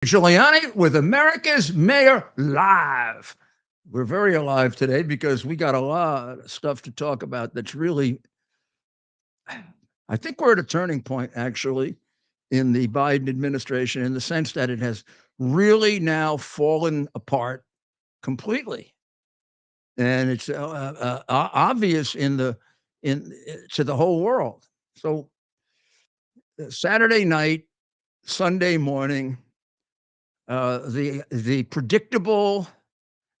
Giuliani with America's Mayor Live. We're very alive today because we got a lot of stuff to talk about that's really, I think we're at a turning point actually in the Biden administration in the sense that it has really now fallen apart completely. And it's obvious in to the whole world. So Saturday night, Sunday morning, the predictable,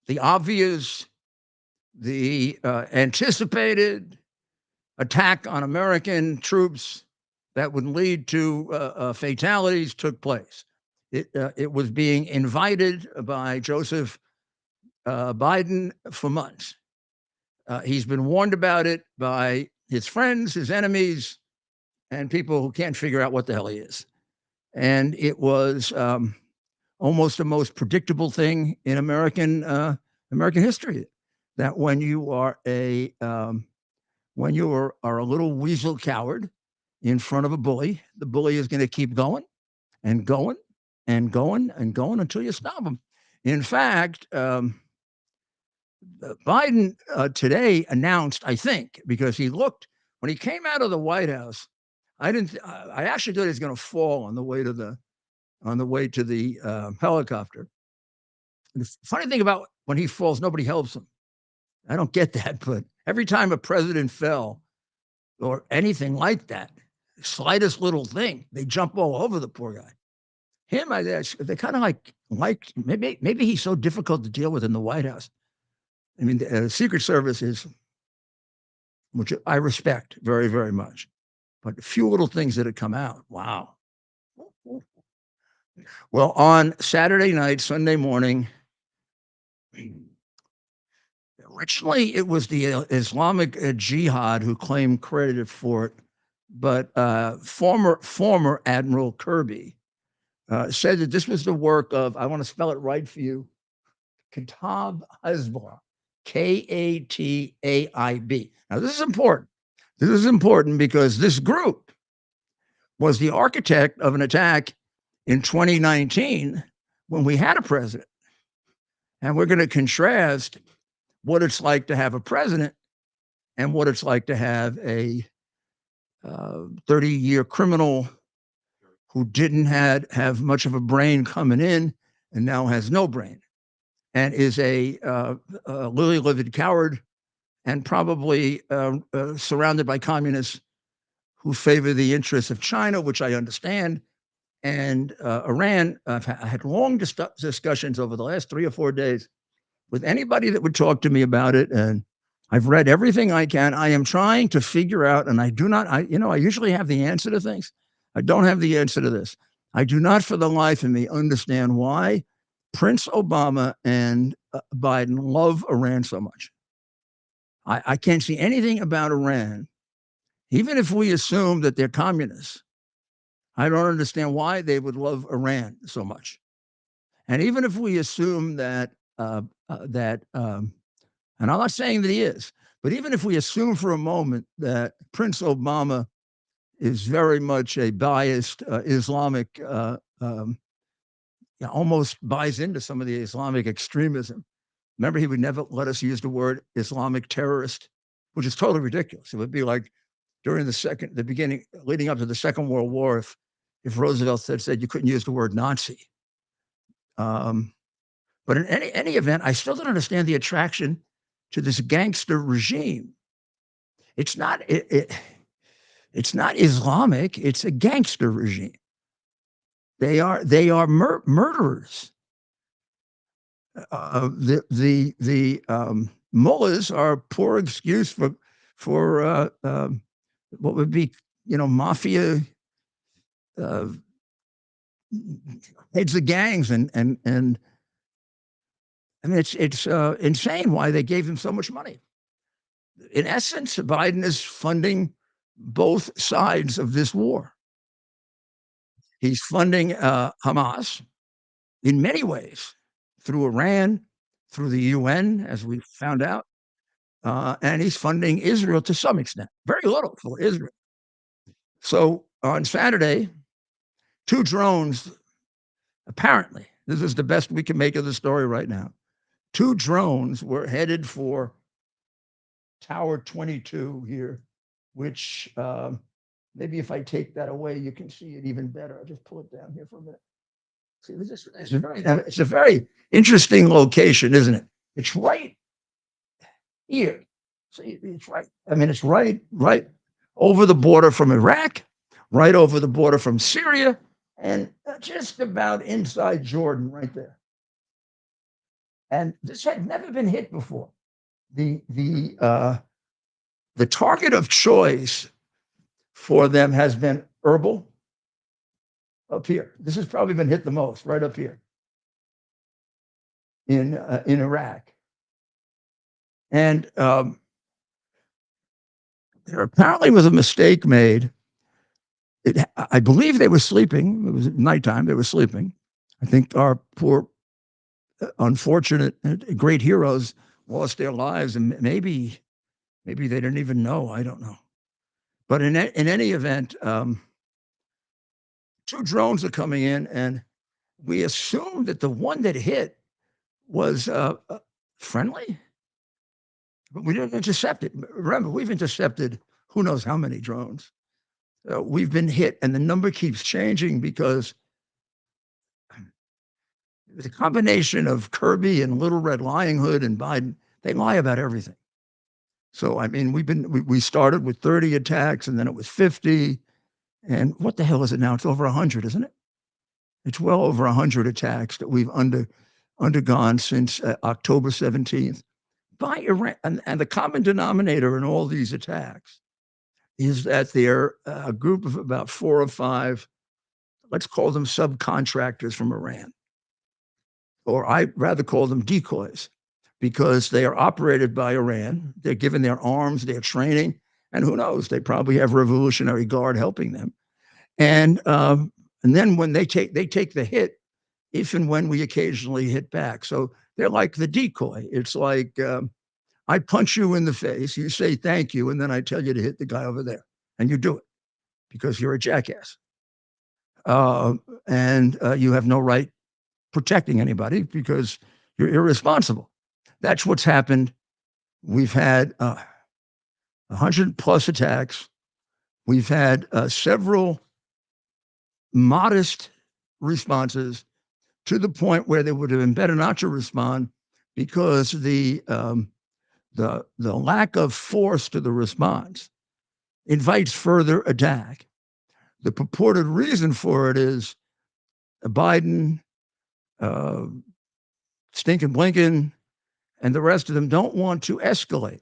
the obvious, the anticipated attack on American troops that would lead to fatalities took place. It was being invited by Joseph Biden for months. He's been warned about it by his friends, his enemies, and people who can't figure out what the hell he is. And it was almost the most predictable thing in American history. That when you are a little weasel coward in front of a bully, the bully is going to keep going and going and going and going until you stop him. In fact, Biden today announced, I think, because he looked when he came out of the White House. I didn't. I actually thought he was going to fall on the way to the helicopter. And the funny thing about when he falls, nobody helps him. I don't get that, but every time a president fell or anything like that, slightest little thing, they jump all over the poor guy. Him, they kind of like maybe he's so difficult to deal with in the White House. I mean, the Secret Service is, which I respect very, very much, but a few little things that had come out. Wow. Well, on Saturday night, Sunday morning, originally it was the Islamic Jihad who claimed credit for it, but former Admiral Kirby said that this was the work of, I want to spell it right for you, Kataib Hezbollah, Kataib. Now, this is important. This is important because this group was the architect of an attack in 2019 when we had a president. And we're going to contrast what it's like to have a president and what it's like to have a 30-year criminal who didn't have much of a brain coming in and now has no brain and is a lily-livered coward and probably surrounded by communists who favor the interests of China, which I understand, and Iran. I had long discussions over the last 3 or 4 days with anybody that would talk to me about it, and I've read everything I can. I am trying to figure out, and I do not, I usually have the answer to things. I don't have the answer to this. I do not for the life of me understand why Prince Obama and Biden love Iran so much. I can't see anything about Iran, even if we assume that they're communists. I don't understand why they would love Iran so much. And even if we assume that and I'm not saying that he is, but even if we assume for a moment that Prince Obama is very much a biased Islamic, almost buys into some of the Islamic extremism. Remember, he would never let us use the word Islamic terrorist, which is totally ridiculous. It would be like during the beginning, leading up to the Second World War, if Roosevelt said you couldn't use the word Nazi. But in any event, I still don't understand the attraction to this gangster regime. It's not it's not Islamic. It's a gangster regime. They are murderers. The mullahs are poor excuse for what would be mafia uh, heads of gangs and I mean it's insane why they gave them so much money. In essence, Biden is funding both sides of this war. He's funding Hamas in many ways through Iran, through the UN, as we found out, and he's funding Israel to some extent, very little for Israel. So on Saturday, two drones apparently, this is the best we can make of the story right now. 2 drones were headed for Tower 22 here, which maybe if I take that away, you can see it even better. I'll just pull it down here for a minute. See, it's a very interesting location, isn't it? It's right here. See, it's right. I mean, it's right over the border from Iraq, right over the border from Syria, and just about inside Jordan, right there. And this had never been hit before. The target of choice for them has been Erbil up here. This has probably been hit the most, right up here in Iraq. And there apparently was a mistake made. I believe they were sleeping. It was nighttime. They were sleeping. I think our poor, unfortunate, great heroes lost their lives, and maybe they didn't even know. I don't know. But in any event, 2 drones are coming in, and we assumed that the one that hit was friendly, but we didn't intercept it. Remember, we've intercepted who knows how many drones. We've been hit, and the number keeps changing because the combination of Kirby and Little Red Lying Hood and Biden, they lie about everything. So, I mean, we started with 30 attacks, and then it was 50. And what the hell is it now? It's over 100, isn't it? It's well over 100 attacks that we've undergone since October 17th by Iran. And the common denominator in all these attacks is that they're a group of about 4 or 5, let's call them subcontractors from Iran, or I'd rather call them decoys, because they are operated by Iran. They're given their arms, their training, and who knows, they probably have Revolutionary Guard helping them. And then when they take the hit, if and when we occasionally hit back. So they're like the decoy. It's like I punch you in the face, you say thank you, and then I tell you to hit the guy over there, and you do it because you're a jackass, and you have no right protecting anybody because you're irresponsible. That's what's happened. We've had 100 plus attacks. We've had several modest responses to the point where they would have been better not to respond because the lack of force to the response invites further attack. The purported reason for it is Biden, Stinking Blinken, and the rest of them don't want to escalate.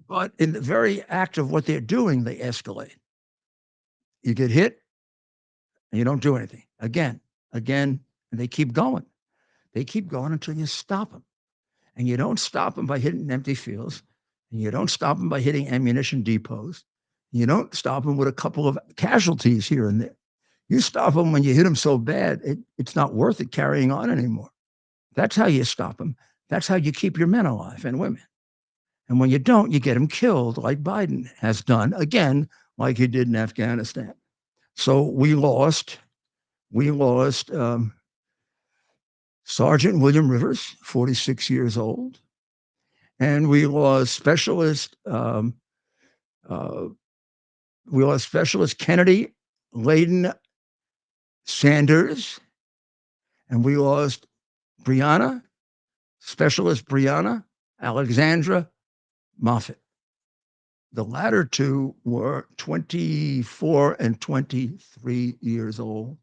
But in the very act of what they're doing, they escalate. You get hit and you don't do anything. Again, and they keep going. They keep going until you stop them. And you don't stop them by hitting empty fields. And you don't stop them by hitting ammunition depots. You don't stop them with a couple of casualties here and there. You stop them when you hit them so bad, it's not worth it carrying on anymore. That's how you stop them. That's how you keep your men alive and women. And when you don't, you get them killed, like Biden has done, again, like he did in Afghanistan. So we lost Sergeant William Rivers, 46 years old, and we lost Specialist Kennedy Layden Sanders, and we lost Specialist Brianna Alexandra Moffat. The latter 2 were 24 and 23 years old.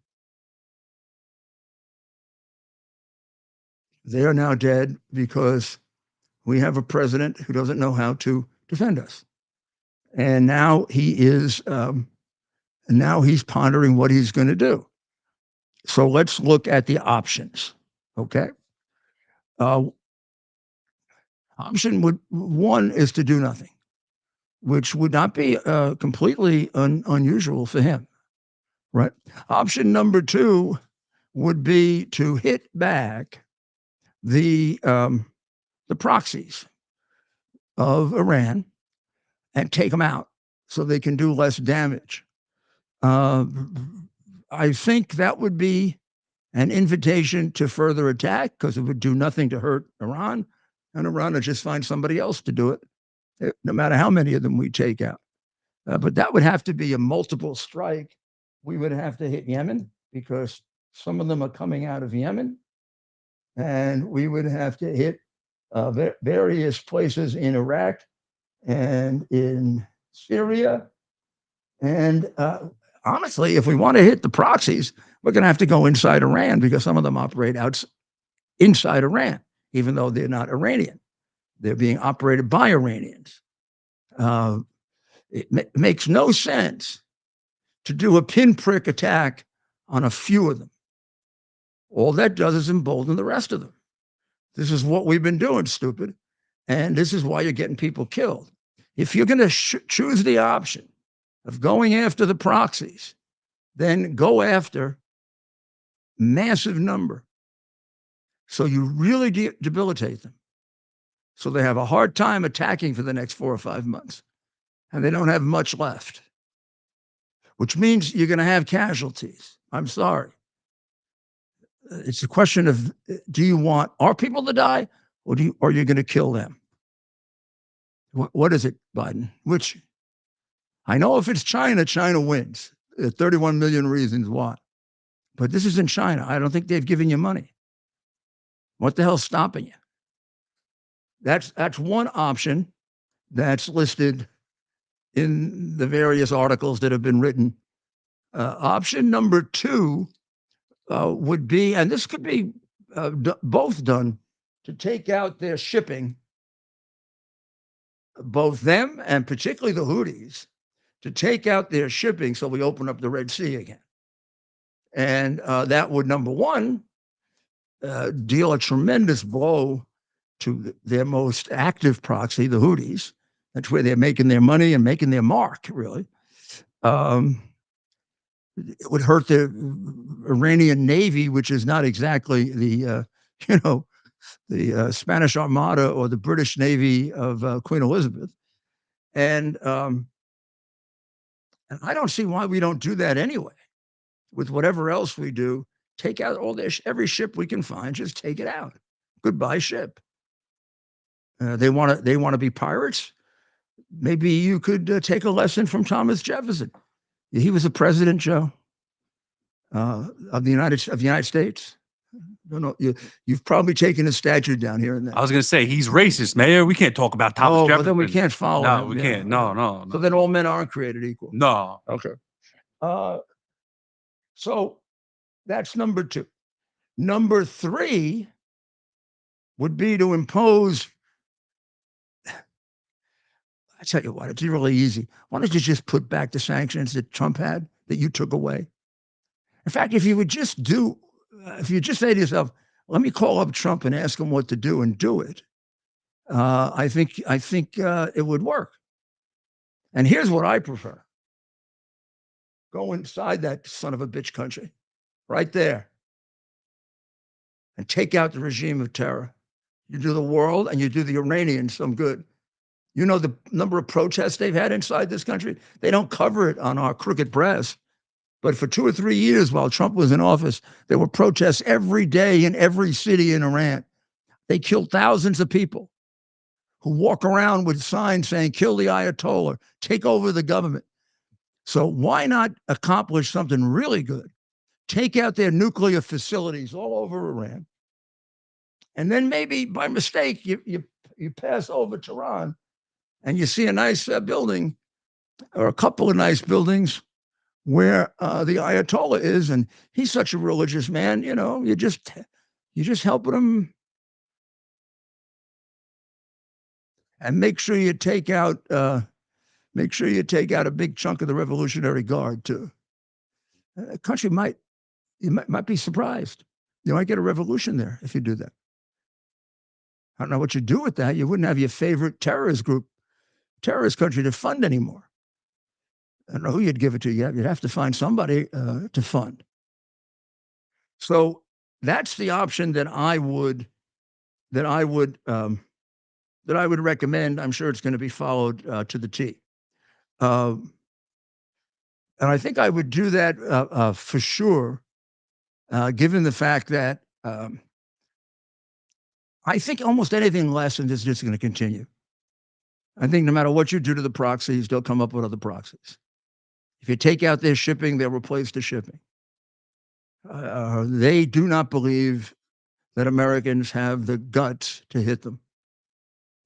They are now dead because we have a president who doesn't know how to defend us. And now he's pondering what he's going to do. So let's look at the options. Okay. Option one is to do nothing, which would not be completely unusual for him, right? Option number 2 would be to hit back the proxies of Iran and take them out so they can do less damage. I think that would be an invitation to further attack because it would do nothing to hurt Iran, and Iran would just find somebody else to do it, no matter how many of them we take out. But that would have to be a multiple strike. We would have to hit Yemen because some of them are coming out of Yemen, and we would have to hit various places in Iraq and in Syria. And honestly, if we want to hit the proxies, we're going to have to go inside Iran because some of them operate inside Iran, even though they're not Iranian. They're being operated by Iranians. It makes no sense to do a pinprick attack on a few of them. All that does is embolden the rest of them. This is what we've been doing, stupid. And this is why you're getting people killed. If you're going to choose the option of going after the proxies, then go after massive number. So you really debilitate them. So they have a hard time attacking for the next 4 or 5 months. And they don't have much left, which means you're going to have casualties. I'm sorry. It's a question of, do you want our people to die, or are you going to kill them? What is it, Biden? Which, I know if it's China, China wins. 31 million reasons why. But this is in China. I don't think they've given you money. What the hell's stopping you? That's one option that's listed in the various articles that have been written. Option number 2 would be, and this could be both done, to take out their shipping, both them and particularly the Houthis, to take out their shipping so we open up the Red Sea again. And that would, number one, deal a tremendous blow to their most active proxy, the Houthis. That's where they're making their money and making their mark, really. It would hurt the Iranian Navy, which is not exactly the, the Spanish Armada or the British Navy of Queen Elizabeth. And I don't see why we don't do that anyway. With whatever else we do, take out every ship we can find, just take it out. Goodbye, ship. They want to be pirates. Maybe you could take a lesson from Thomas Jefferson. He was a president, Joe, of the United States. No, you've probably taken his statue down here and there. I was going to say, he's racist, Mayor. We can't talk about Thomas Jefferson. But then we can't follow him. No, we can't. No. So then all men aren't created equal. No. Okay. So that's number 2. Number 3 would be to impose. I tell you what, it's really easy. Why don't you just put back the sanctions that Trump had, that you took away? In fact, if you would just say to yourself, let me call up Trump and ask him what to do and do it, I think it would work. And here's what I prefer. Go inside that son of a bitch country, right there, and take out the regime of terror. You do the world and you do the Iranians some good. You know the number of protests they've had inside this country? They don't cover it on our crooked press. But for 2 or 3 years while Trump was in office, there were protests every day in every city in Iran. They killed thousands of people who walk around with signs saying, kill the Ayatollah, take over the government. So why not accomplish something really good? Take out their nuclear facilities all over Iran. And then maybe by mistake, you pass over Tehran and you see a nice building or a couple of nice buildings where the Ayatollah is, and he's such a religious man, you just helping him, and make sure you take out a big chunk of the Revolutionary Guard too. The country might be surprised. You might get a revolution there if you do that. I don't know what you do with that. You wouldn't have your favorite terrorist country to fund anymore. I don't know who you'd give it to. You'd have to find somebody to fund. So that's the option that I would recommend. I'm sure it's going to be followed to the T. And I think I would do that for sure, given the fact that I think almost anything less than this is just going to continue. I think no matter what you do to the proxies, they'll come up with other proxies. If you take out their shipping, they'll replace the shipping. They do not believe that Americans have the guts to hit them.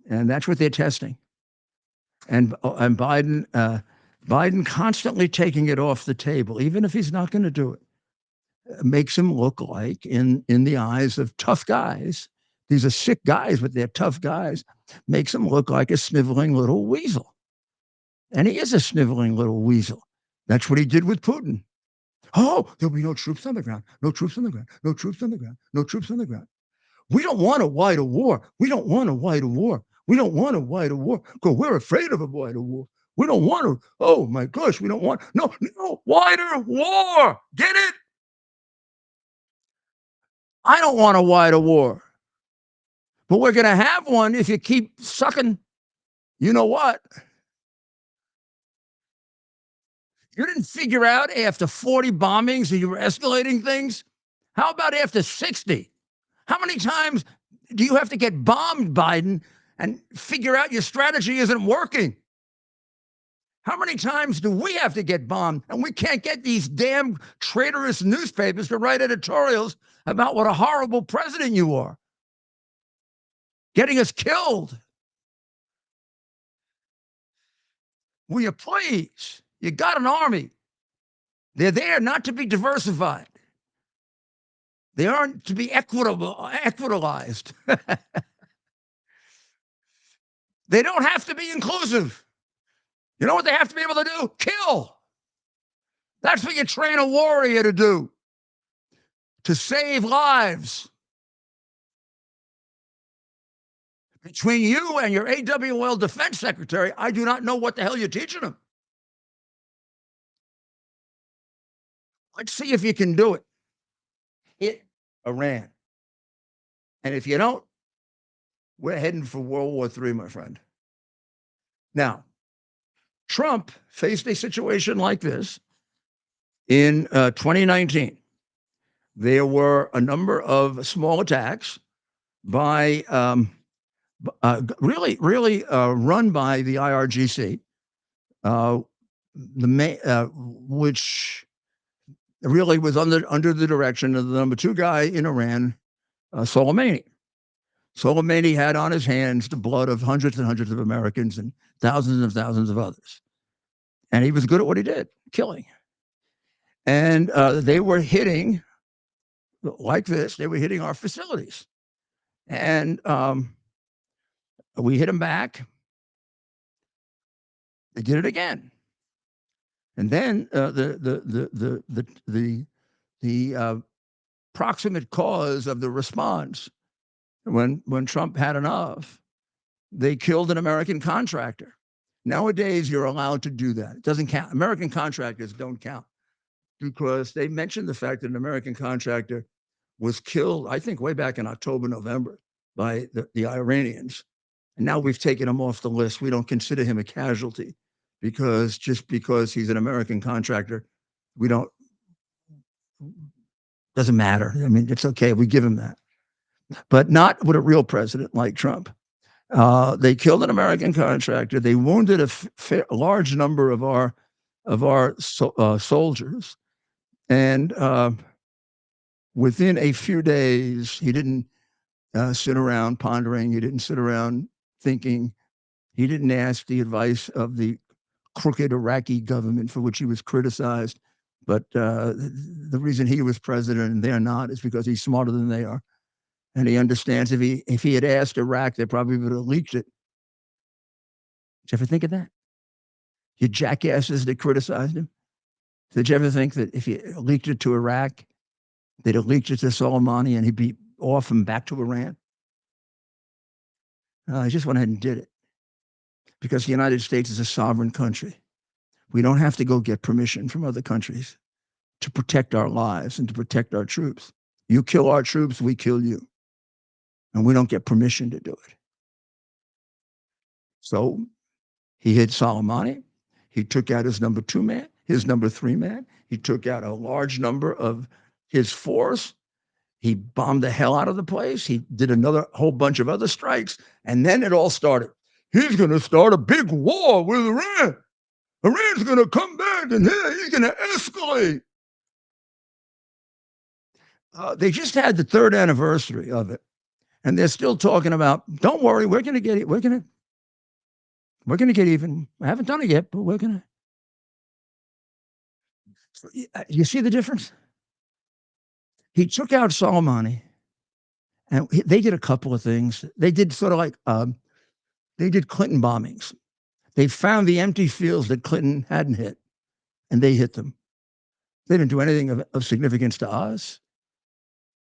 And that's what they're testing. And Biden constantly taking it off the table, even if he's not going to do it, makes him look like, in the eyes of tough guys, these are sick guys, but they're tough guys, makes him look like a sniveling little weasel. And he is a sniveling little weasel. That's what he did with Putin. Oh, there'll be no troops on the ground, no troops on the ground, no troops on the ground, no troops on the ground. We don't want a wider war. We don't want a wider war. We don't want a wider war because we're afraid of a wider war. We don't want to. Oh my gosh, we don't want no wider war. Get it? I don't want a wider war. But we're going to have one if you keep sucking. You know what? You didn't figure out after 40 bombings that you were escalating things? How about after 60? How many times do you have to get bombed, Biden, and figure out your strategy isn't working? How many times do we have to get bombed and we can't get these damn traitorous newspapers to write editorials about what a horrible president you are? Getting us killed. Will you please? You got an army. They're there not to be diversified. They aren't to be equitalized. They don't have to be inclusive. You know what they have to be able to do? Kill. That's what you train a warrior to do, to save lives. Between you and your AWL defense secretary, I do not know what the hell you're teaching them. Let's see if you can do it. Hit Iran. And if you don't, we're heading for World War III, my friend. Now, Trump faced a situation like this in 2019. There were a number of small attacks by really run by the IRGC, which really was under the direction of the number two guy in Iran, Soleimani. Soleimani had on his hands the blood of hundreds and hundreds of Americans and thousands of others. And he was good at what he did, killing. And they were hitting, like this, they were hitting our facilities. And we hit them back. They did it again. And then the proximate cause of the response, when Trump had enough, they killed an American contractor. Nowadays, you're allowed to do that. It doesn't count. American contractors don't count because they mentioned the fact that an American contractor was killed, I think, way back in October, November by the Iranians. And now we've taken him off the list. We don't consider him a casualty because just because he's an American contractor, we don't, doesn't matter. I mean, it's okay. We give him that. But not with a real president like Trump. They killed an American contractor. They wounded a large number of our soldiers, and within a few days, he didn't sit around pondering. He didn't sit around thinking. He didn't ask the advice of the crooked Iraqi government for which he was criticized. But the reason he was president and they're not is because he's smarter than they are. And he understands if he had asked Iraq, they probably would have leaked it. Did you ever think of that? You jackasses that criticized him. Did you ever think that if you leaked it to Iraq, they'd have leaked it to Soleimani and he'd be off and back to Iran? I just went ahead and did it because the United States is a sovereign country. We don't have to go get permission from other countries to protect our lives and to protect our troops. You kill our troops, we kill you. And we don't get permission to do it. So he hit Soleimani. He took out his number two man. his number 3 man. He took out a large number of his force. He bombed the hell out of the place. He did another whole bunch of other strikes. And then it all started. He's going to start a big war with Iran. Iran's going to come back and he's going to escalate. They just had the 3rd anniversary of it. And they're still talking about, don't worry, we're going to get it. We're going to get even. I haven't done it yet, but we're going to. You see the difference? He took out Soleimani, and they did a couple of things. They did sort of like, they did Clinton bombings. They found the empty fields that Clinton hadn't hit, and they hit them. They didn't do anything of significance to us.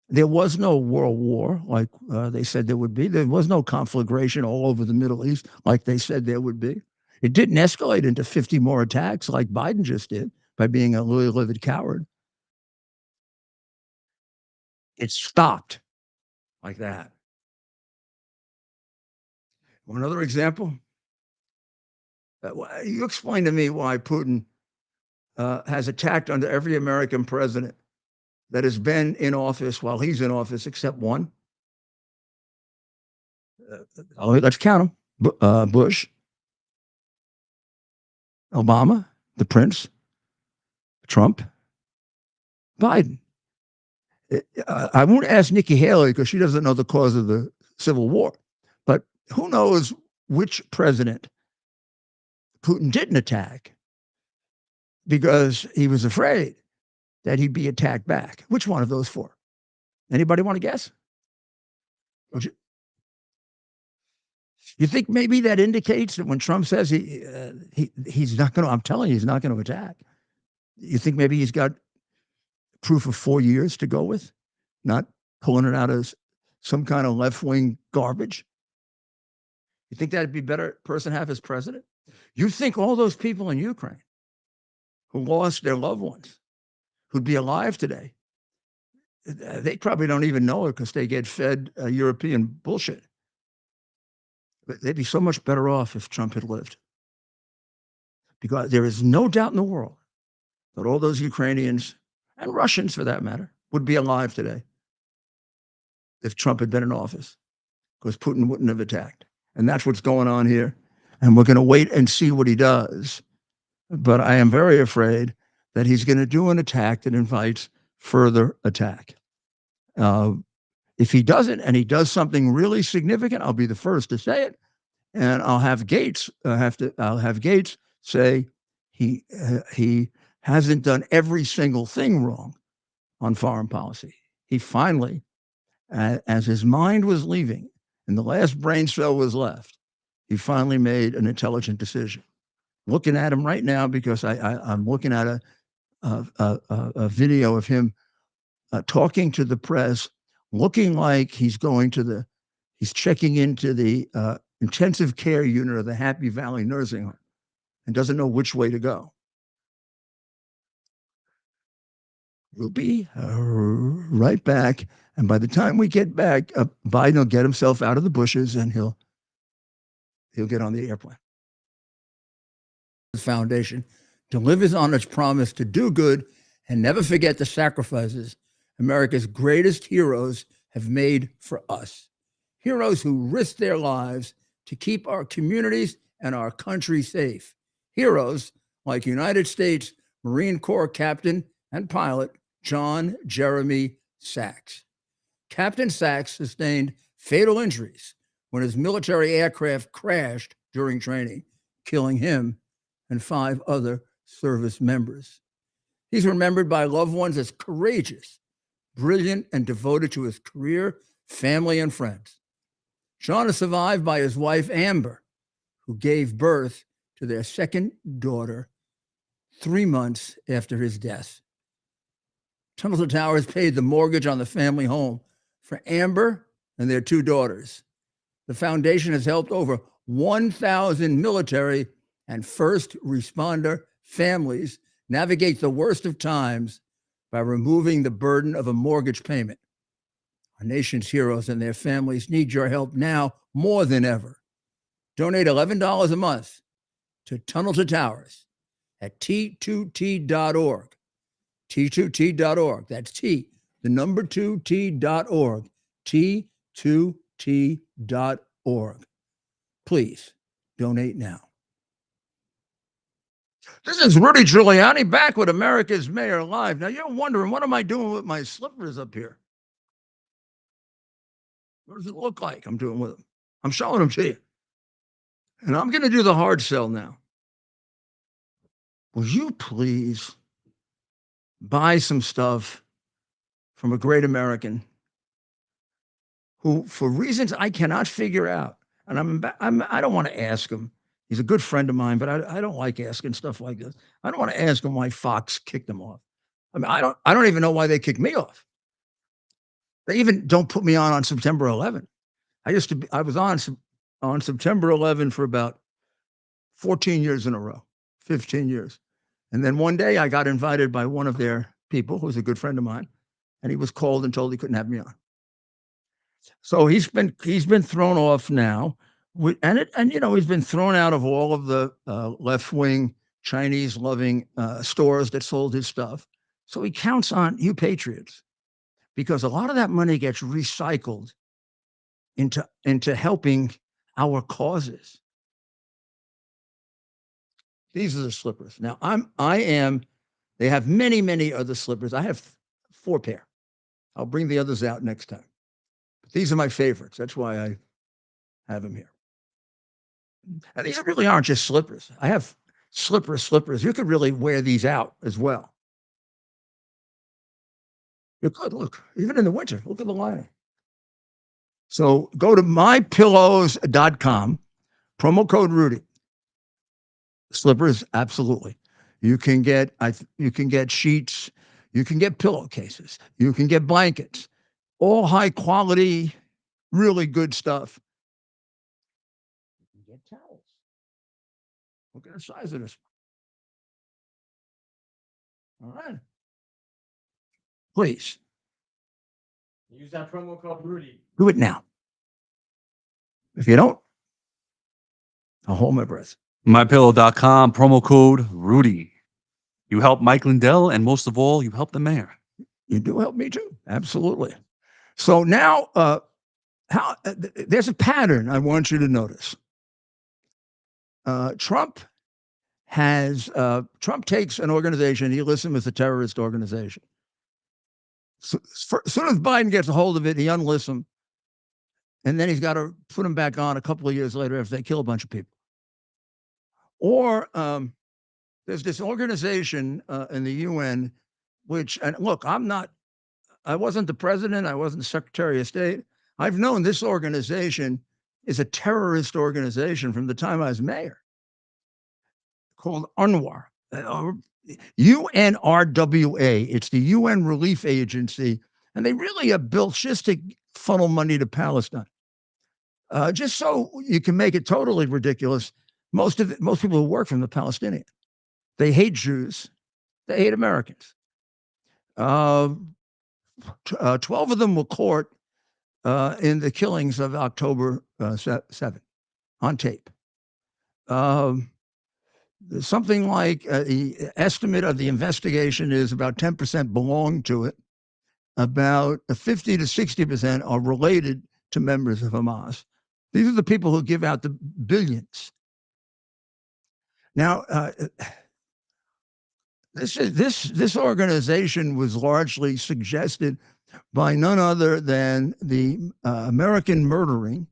There was no world war like they said there would be. There was no conflagration all over the Middle East like they said there would be. It didn't escalate into 50 more attacks like Biden just did by being a livid coward. It stopped like that. Another example? You explain to me why Putin has attacked under every American president that has been in office while he's in office, except one. Let's count them. Bush, Obama, the prince, Trump, Biden. I won't ask Nikki Haley because she doesn't know the cause of the Civil War. But who knows which president Putin didn't attack because he was afraid that he'd be attacked back. Which one of those 4? Anybody want to guess? You think maybe that indicates that when Trump says he's not going to, I'm telling you, he's not going to attack. You think maybe he's got proof of 4 years to go with, not pulling it out as some kind of left-wing garbage? You think that'd be a better person to have as president? You think all those people in Ukraine who lost their loved ones, who'd be alive today, they probably don't even know it because they get fed European bullshit. But they'd be so much better off if Trump had lived. Because there is no doubt in the world that all those Ukrainians, and Russians for that matter, would be alive today if Trump had been in office, because Putin wouldn't have attacked. And that's what's going on here. And we're going to wait and see what he does. But I am very afraid that he's going to do an attack that invites further attack. If he doesn't, and he does something really significant, I'll be the first to say it, and I'll have Gates say he hasn't done every single thing wrong on foreign policy. He finally, as his mind was leaving and the last brain cell was left, he finally made an intelligent decision. Looking at him right now because I'm looking at a video of him talking to the press, looking like he's checking into the intensive care unit of the Happy Valley nursing home and doesn't know which way to go. We'll be right back. And by the time we get back, Biden will get himself out of the bushes and he'll get on the airplane. Foundation delivers on its promise to do good and never forget the sacrifices America's greatest heroes have made for us. Heroes who risked their lives to keep our communities and our country safe. Heroes like United States Marine Corps Captain and pilot John Jeremy Sachs. Captain Sachs sustained fatal injuries when his military aircraft crashed during training, killing him and 5 other service members. He's remembered by loved ones as courageous, brilliant, and devoted to his career, family, and friends. John is survived by his wife, Amber, who gave birth to their second daughter 3 months after his death. Tunnel to Towers paid the mortgage on the family home for Amber and their 2 daughters. The foundation has helped over 1,000 military and first responder families navigate the worst of times by removing the burden of a mortgage payment. Our nation's heroes and their families need your help now more than ever. Donate $11 a month to Tunnel to Towers at t2t.org. T2t.org. That's T, the number 2t.org. T2t.org. Please donate now. This is Rudy Giuliani back with America's Mayor Live. Now you're wondering, what am I doing with my slippers up here? What does it look like I'm doing with them? I'm showing them to you. And I'm going to do the hard sell now. Will you please buy some stuff from a great American who, for reasons I cannot figure out, and I don't want to ask him. He's a good friend of mine, but I don't like asking stuff like this. I don't want to ask him why Fox kicked him off. I mean, I don't even know why they kicked me off. They even don't put me on September 11th. I was on September 11th for about 14 years in a row, 15 years. And then one day I got invited by one of their people, who's a good friend of mine, and he was called and told he couldn't have me on. So he's been thrown off now, and he's been thrown out of all of the left wing Chinese loving stores that sold his stuff. So he counts on you patriots, because a lot of that money gets recycled into helping our causes. These are the slippers. Now they have many, many other slippers. I have 4 pair. I'll bring the others out next time. But these are my favorites. That's why I have them here. And these really aren't just slippers. I have slippers. You could really wear these out as well. You could, look, even in the winter, look at the lining. So go to mypillows.com, promo code Rudy. Slippers, absolutely. You can get sheets, you can get pillowcases, you can get blankets, all high quality, really good stuff. You can get towels. Look at the size of this. All right. Please. Use that promo code Rudy. Do it now. If you don't, I'll hold my breath. MyPillow.com, promo code Rudy. You help Mike Lindell, and most of all, you help the mayor. You do help me too. Absolutely. So now, there's a pattern I want you to notice. Trump takes an organization, he lists them as a terrorist organization. So, as soon as Biden gets a hold of it, he unlists them, and then he's got to put them back on a couple of years later after they kill a bunch of people. Or there's this organization in the UN, which, and look, I wasn't the president, I wasn't the Secretary of State. I've known this organization is a terrorist organization from the time I was mayor, called UNRWA. UNRWA. It's the UN Relief Agency, and they really are built just to funnel money to Palestine. Just so you can make it totally ridiculous, most people who work from the Palestinians, they hate Jews, they hate Americans. 12 of them were caught in the killings of October 7 on tape. Something like the estimate of the investigation is about 10% belong to it. About 50 to 60% are related to members of Hamas. These are the people who give out the billions. Now, this organization was largely suggested by none other than the American murdering,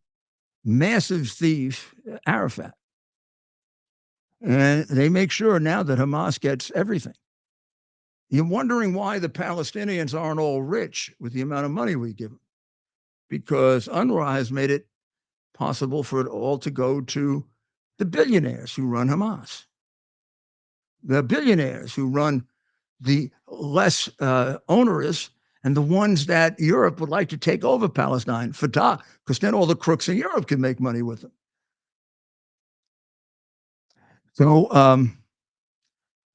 massive thief, Arafat. And they make sure now that Hamas gets everything. You're wondering why the Palestinians aren't all rich with the amount of money we give them. Because UNRWA has made it possible for it all to go to the billionaires who run Hamas. The billionaires who run the less onerous and the ones that Europe would like to take over Palestine, Fatah, because then all the crooks in Europe can make money with them. So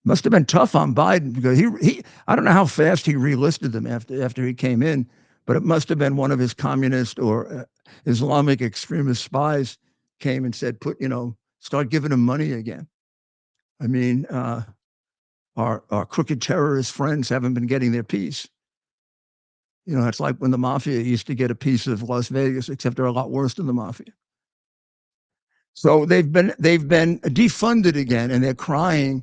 must have been tough on Biden, because he I don't know how fast he relisted them after he came in, but it must have been one of his communist or Islamic extremist spies came and said, start giving him money again. I mean, our crooked terrorist friends haven't been getting their piece. You know, it's like when the mafia used to get a piece of Las Vegas, except they're a lot worse than the mafia. So they've been defunded again, and they're crying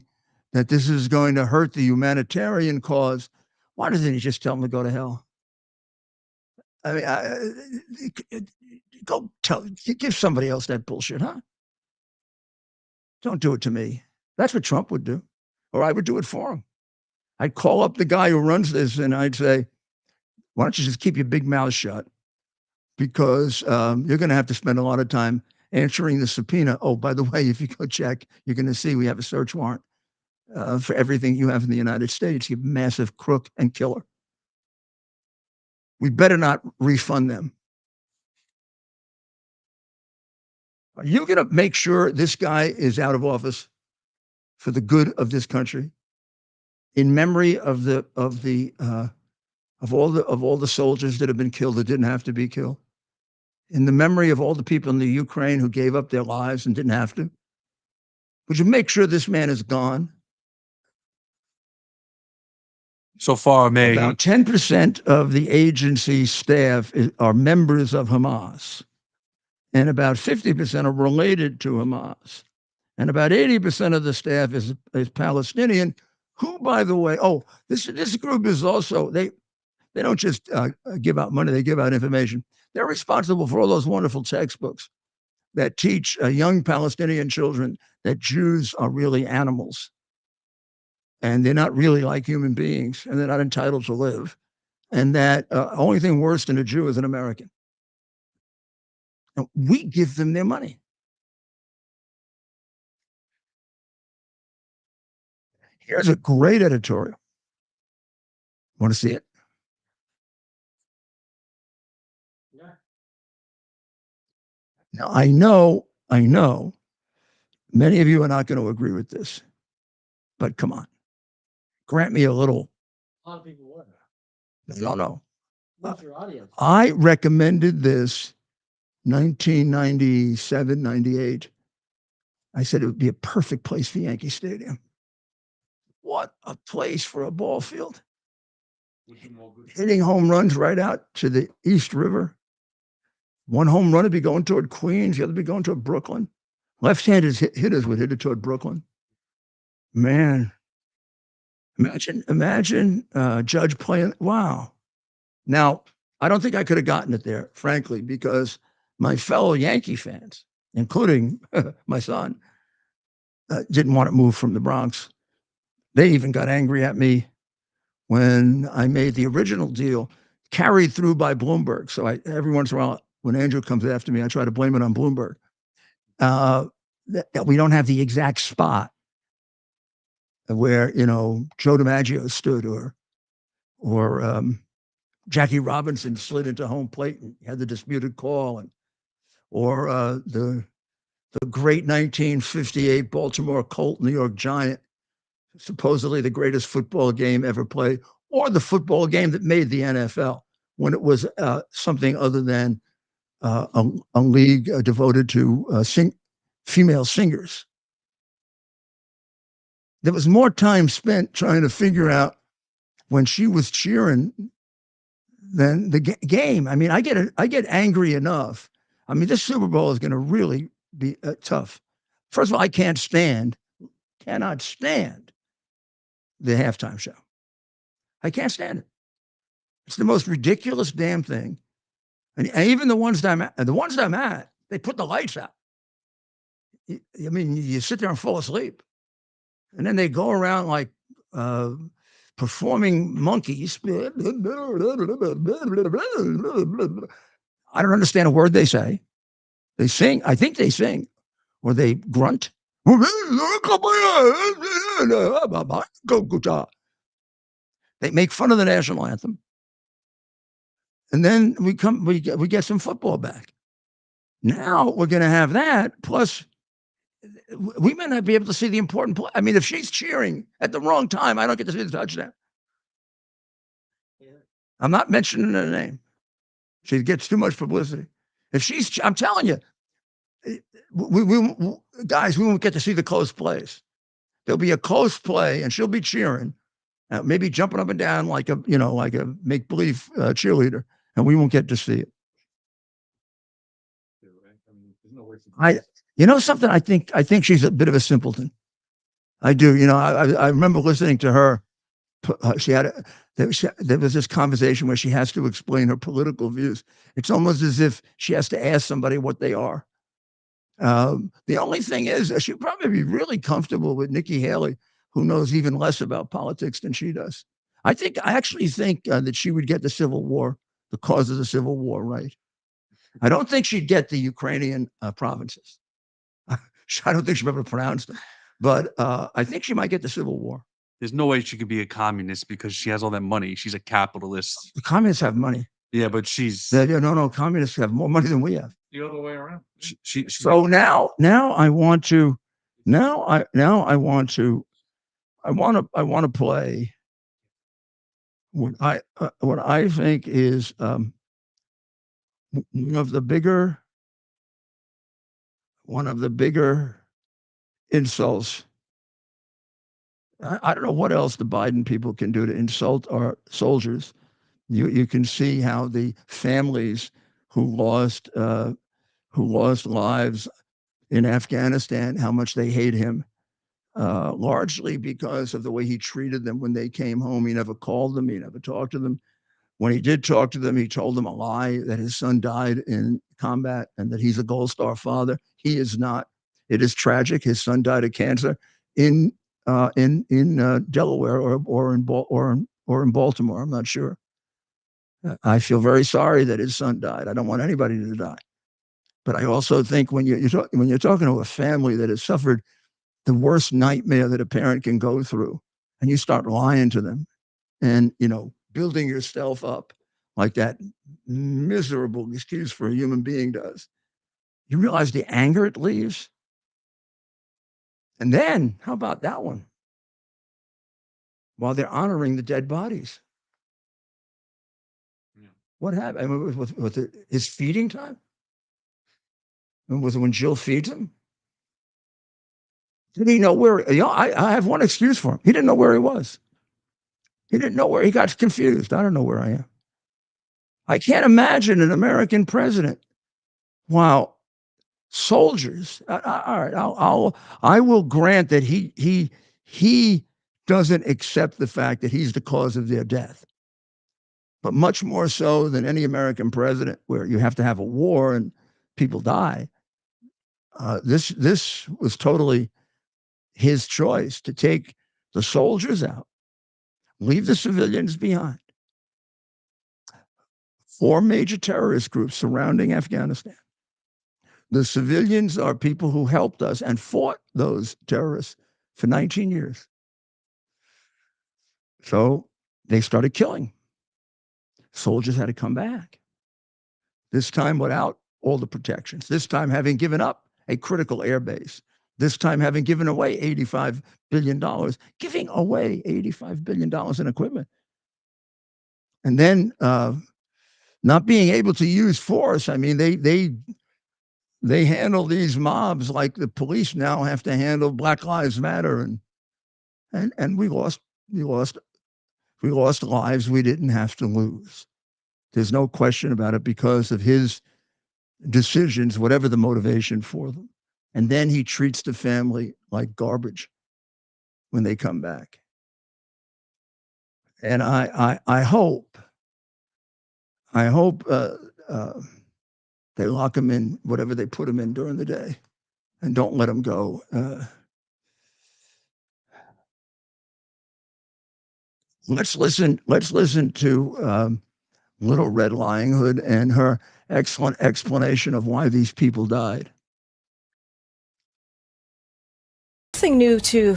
that this is going to hurt the humanitarian cause. Why doesn't he just tell them to go to hell? I mean, go give somebody else that bullshit, huh? Don't do it to me. That's what Trump would do, or I would do it for him. I'd call up the guy who runs this, and I'd say, "Why don't you just keep your big mouth shut? Because you're going to have to spend a lot of time answering the subpoena. Oh, by the way, if you go check, you're going to see we have a search warrant for everything you have in the United States. You massive crook and killer. We better not refund them. Are you going to make sure this guy is out of office for the good of this country, in memory of all the soldiers that have been killed that didn't have to be killed, in the memory of all the people in the Ukraine who gave up their lives and didn't have to? Would you make sure this man is gone? So far, Mayor, About 10% of the agency staff are members of Hamas, and about 50% are related to Hamas, and about 80% of the staff is Palestinian. Who, by the way, this group is also they don't just give out money; they give out information. They're responsible for all those wonderful textbooks that teach young Palestinian children that Jews are really animals and they're not really like human beings and they're not entitled to live. And that only thing worse than a Jew is an American. And we give them their money. Here's a great editorial. Want to see it? Yeah. Now, I know, many of you are not going to agree with this, but come on, grant me a little. A lot of people would. No. What's your audience? I recommended this 1997, 98. I said it would be a perfect place for Yankee Stadium. What a place for a ball field. Hitting home runs right out to the East River. One home run would be going toward Queens, the other would be going toward Brooklyn. Left-handed hitters would hit it toward Brooklyn. Man, imagine Judge playing. Wow. Now, I don't think I could have gotten it there, frankly, because my fellow Yankee fans, including my son, didn't want to move from the Bronx. They even got angry at me when I made the original deal, carried through by Bloomberg. So every once in a while, when Andrew comes after me, I try to blame it on Bloomberg. That we don't have the exact spot where, Joe DiMaggio stood or Jackie Robinson slid into home plate and had the disputed call, or the great 1958 Baltimore Colt New York Giant, supposedly the greatest football game ever played, or the football game that made the NFL when it was something other than a league devoted to female singers. There was more time spent trying to figure out when she was cheering than the game. I mean, I get angry enough. I mean, this Super Bowl is going to really be tough. First of all, I cannot stand the halftime show. I can't stand it. It's the most ridiculous damn thing. And even the ones that I'm at, they put the lights out. I mean, you sit there and fall asleep. And then they go around like performing monkeys. I don't understand a word they say. They sing. I think they sing. Or they grunt. They make fun of the national anthem. And then we get some football back. Now we're going to have that. Plus, we may not be able to see the important play. I mean, if she's cheering at the wrong time, I don't get to see the touchdown. I'm not mentioning her name. She gets too much publicity. I'm telling you, guys, we won't get to see the close plays. There'll be a close play, and she'll be cheering, maybe jumping up and down like a make believe cheerleader, and we won't get to see it. Something. I think she's a bit of a simpleton. I do. I remember listening to her. There was this conversation where she has to explain her political views. It's almost as if she has to ask somebody what they are. The only thing is, she'd probably be really comfortable with Nikki Haley, who knows even less about politics than she does. I actually think that she would get the Civil War, the cause of the Civil War, right. I don't think she'd get the Ukrainian provinces. I don't think she'd be able to pronounce them, but I think she might get the Civil War. There's no way she could be a communist because she has all that money. She's a capitalist. The communists have money. Yeah, but she's no. Communists have more money than we have. the other way around. So now I want to play what I think is one of the bigger insults. I don't know what else the Biden people can do to insult our soldiers. You can see how the families who lost lives in Afghanistan, how much they hate him, largely because of the way he treated them when they came home. He never called them. He never talked to them. When he did talk to them, he told them a lie that his son died in combat and that he's a Gold Star father. He is not. It is tragic. His son died of cancer in Delaware or in Baltimore. I'm not sure. I feel very sorry that his son died. I don't want anybody to die. But I also think when you're talking to a family that has suffered the worst nightmare that a parent can go through, and you start lying to them, and building yourself up like that miserable excuse for a human being does, you realize the anger it leaves. And then, how about that one? While they're honoring the dead bodies. Yeah. What happened? I mean, was it his feeding time? And was it when Jill feeds him? Did he know where? I have one excuse for him. He didn't know where he was. He didn't know where he got confused. I don't know where I am. I can't imagine an American president. Wow. Soldiers. All right. I will grant that he doesn't accept the fact that he's the cause of their death. But much more so than any American president, where you have to have a war and people die. This was totally his choice to take the soldiers out, leave the civilians behind. 4 major terrorist groups surrounding Afghanistan. The civilians are people who helped us and fought those terrorists for 19 years. So they started killing. Soldiers had to come back. This time without all the protections. This time having given up a critical air base. This time having given away $85 billion. Giving away $85 billion in equipment. And then not being able to use force. I mean, they handle these mobs like the police now have to handle Black Lives Matter, and we lost lives we didn't have to lose. There's no question about it, because of his decisions, whatever the motivation for them. And then he treats the family like garbage when they come back. And I hope they lock him in whatever they put him in during the day and don't let him go. Let's listen to Little Red Lying Hood and her excellent explanation of why these people died. Nothing new to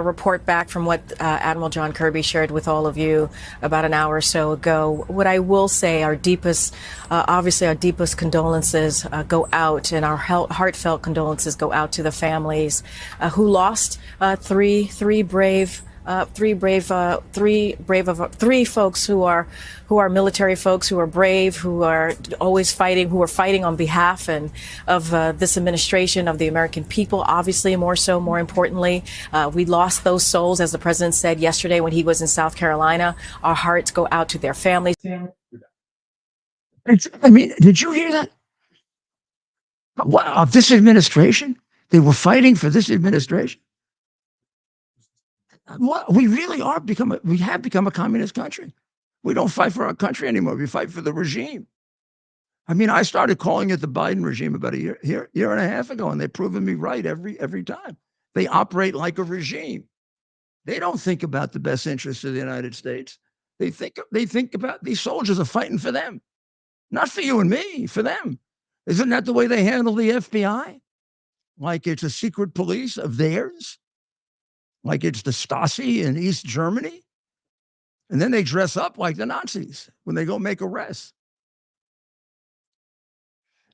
report back from what Admiral John Kirby shared with all of you about an hour or so ago. What I will say, obviously our deepest condolences go out, and our heartfelt condolences go out to the families who lost three brave three folks who are military folks, who are brave, who are always fighting, who are fighting on behalf of this administration, of the American people. Obviously, more importantly, we lost those souls, as the president said yesterday when he was in South Carolina. Our hearts go out to their families. I mean, did you hear that? Wow, of this administration? They were fighting for this administration. What, we have become a communist country. We don't fight for our country anymore. We fight for the regime. I mean, I started calling it the Biden regime about a year and a half ago, and they've proven me right every time. They operate like a regime. They don't think about the best interests of the United States. They think about these soldiers are fighting for them, not for you and me, for them. Isn't that the way they handle the FBI? Like it's a secret police of theirs? Like it's the Stasi in East Germany? And then they dress up like the Nazis when they go make arrests.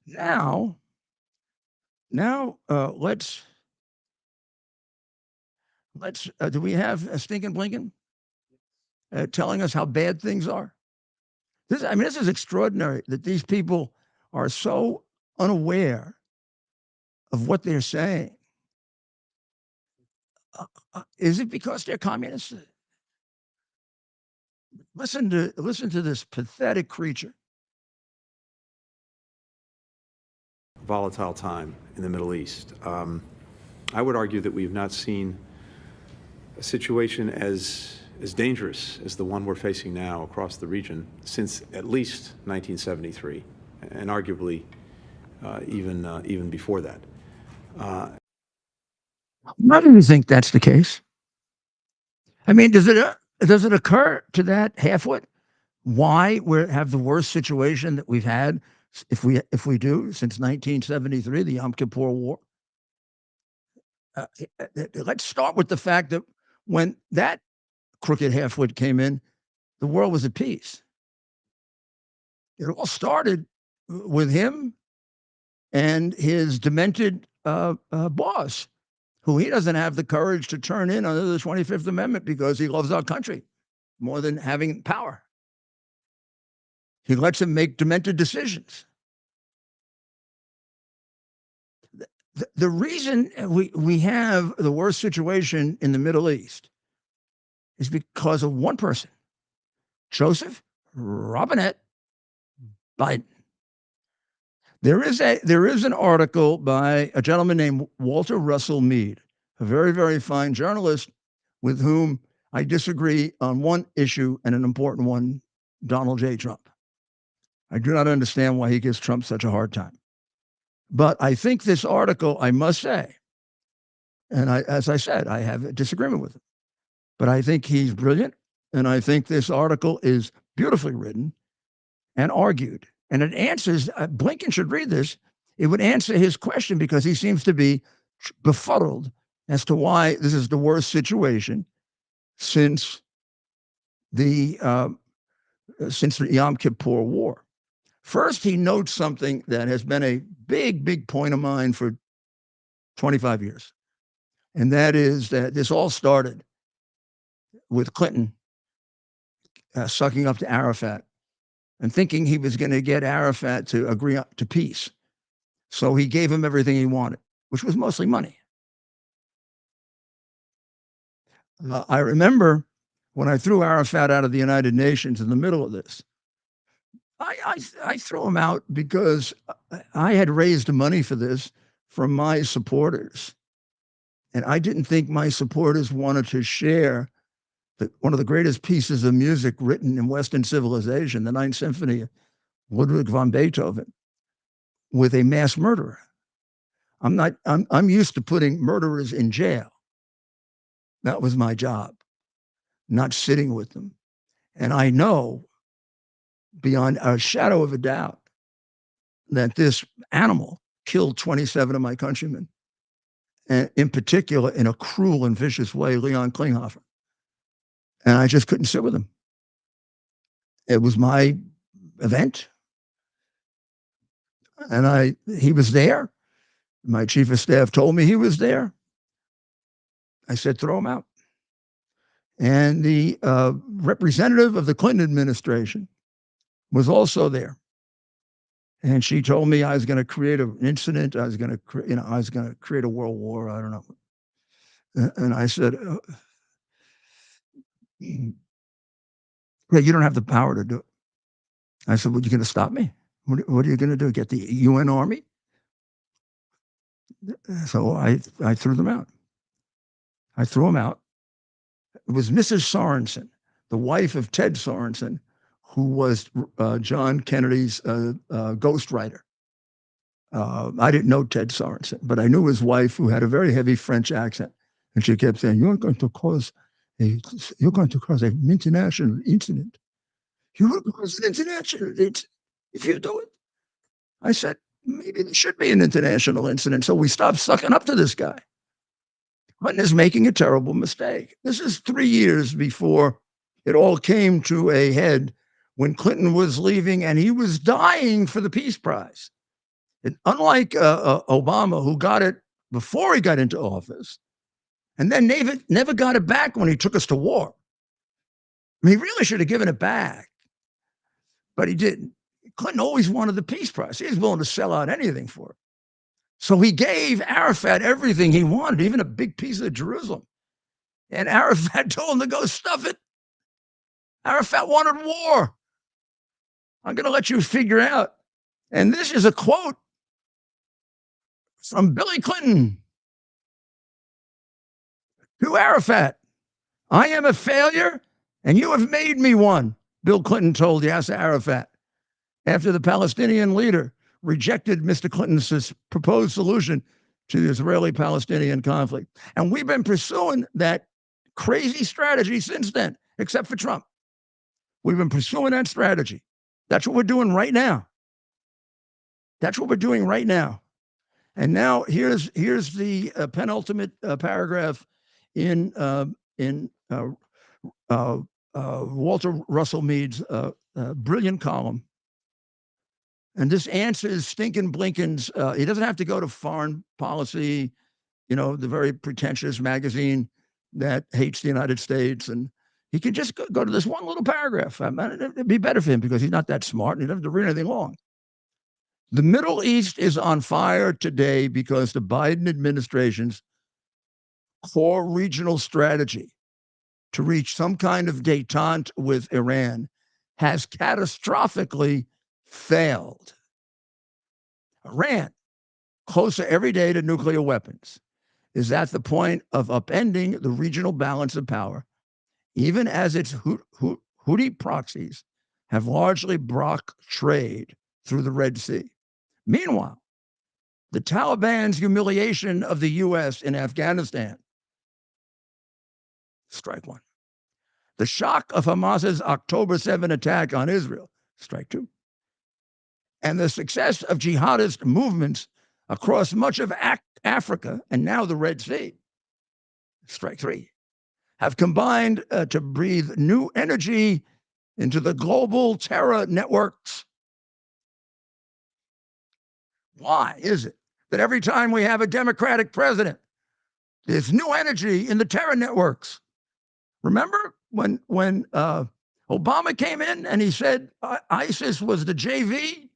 Now, let's do we have a Stinkin' Blinken telling us how bad things are? This is extraordinary that these people are so unaware of what they're saying. Is it because they're communists? Listen to this pathetic creature. Volatile time in the Middle East. I would argue that we've not seen a situation as dangerous as the one we're facing now across the region since at least 1973, and arguably even before that. Why do you think that's the case? I mean, does it occur to that halfwit why we have the worst situation that we've had, if we do, since 1973, the Yom Kippur War? Let's start with the fact that when that crooked halfwit came in, the world was at peace. It all started with him and his demented boss, who he doesn't have the courage to turn in under the 25th Amendment because he loves our country more than having power. He lets him make demented decisions. The reason we have the worst situation in the Middle East is because of one person, Joseph Robinette Biden. There is an article by a gentleman named Walter Russell Mead, a very, very fine journalist with whom I disagree on one issue and an important one, Donald J. Trump. I do not understand why he gives Trump such a hard time. But I think this article, I must say, and as I said, I have a disagreement with him, but I think he's brilliant, and I think this article is beautifully written and argued. And it answers, Blinken should read this, it would answer his question because he seems to be befuddled as to why this is the worst situation since the Yom Kippur War. First, he notes something that has been a big, big point of mine for 25 years. And that is that this all started with Clinton sucking up to Arafat and thinking he was going to get Arafat to agree to peace. So he gave him everything he wanted, which was mostly money. I remember when I threw Arafat out of the United Nations in the middle of this, I threw him out because I had raised money for this from my supporters. And I didn't think my supporters wanted to share one of the greatest pieces of music written in Western civilization, the Ninth Symphony of Ludwig van Beethoven, with a mass murderer. I'm used to putting murderers in jail. That was my job, not sitting with them. And I know beyond a shadow of a doubt that this animal killed 27 of my countrymen, and in particular, in a cruel and vicious way, Leon Klinghoffer. And I just couldn't sit with him. It was my event. And he was there. My chief of staff told me he was there. I said, throw him out. And the representative of the Clinton administration was also there. And she told me I was going to create an incident. I was going to create a world war. I don't know. And I said, yeah, you don't have the power to do it. I said, well, you going to stop me? What are you going to do? Get the UN army? So I threw them out. I threw them out. It was Mrs. Sorensen, the wife of Ted Sorensen, who was John Kennedy's ghostwriter. I didn't know Ted Sorensen, but I knew his wife, who had a very heavy French accent, and she kept saying, "You're going to cause an international incident. You're going to cause an international incident if you do it." I said, maybe there should be an international incident, so we stop sucking up to this guy. Clinton is making a terrible mistake. This is 3 years before it all came to a head, when Clinton was leaving and he was dying for the Peace Prize. And unlike Obama, who got it before he got into office, and then never got it back when he took us to war. I mean, he really should have given it back, but he didn't. Clinton always wanted the Peace Prize. He was willing to sell out anything for it. So he gave Arafat everything he wanted, even a big piece of Jerusalem. And Arafat told him to go stuff it. Arafat wanted war. I'm going to let you figure out. And this is a quote from Billy Clinton to Arafat. "I am a failure, and you have made me one," Bill Clinton told Yasser Arafat after the Palestinian leader rejected Mr. Clinton's proposed solution to the Israeli-Palestinian conflict. And we've been pursuing that crazy strategy since then, except for Trump. We've been pursuing that strategy. That's what we're doing right now. That's what we're doing right now. And now here's the penultimate paragraph in Walter Russell Mead's brilliant column. And this answers Stinkin' Blinken's. He doesn't have to go to Foreign Policy, the very pretentious magazine that hates the United States. And he can just go to this one little paragraph. It'd be better for him because he's not that smart and he doesn't have to read anything long. "The Middle East is on fire today because the Biden administration's core regional strategy to reach some kind of détente with Iran has catastrophically failed. Iran, closer every day to nuclear weapons, is at the point of upending the regional balance of power, even as its Houthi proxies have largely blocked trade through the Red Sea. Meanwhile, the Taliban's humiliation of the U.S. in Afghanistan, strike one. The shock of Hamas's October 7 attack on Israel, strike two. And the success of jihadist movements across much of Africa and now the Red Sea, strike three, have combined to breathe new energy into the global terror networks. Why is it that every time we have a Democratic president, there's new energy in the terror networks? Remember when Obama came in and he said ISIS was the JV?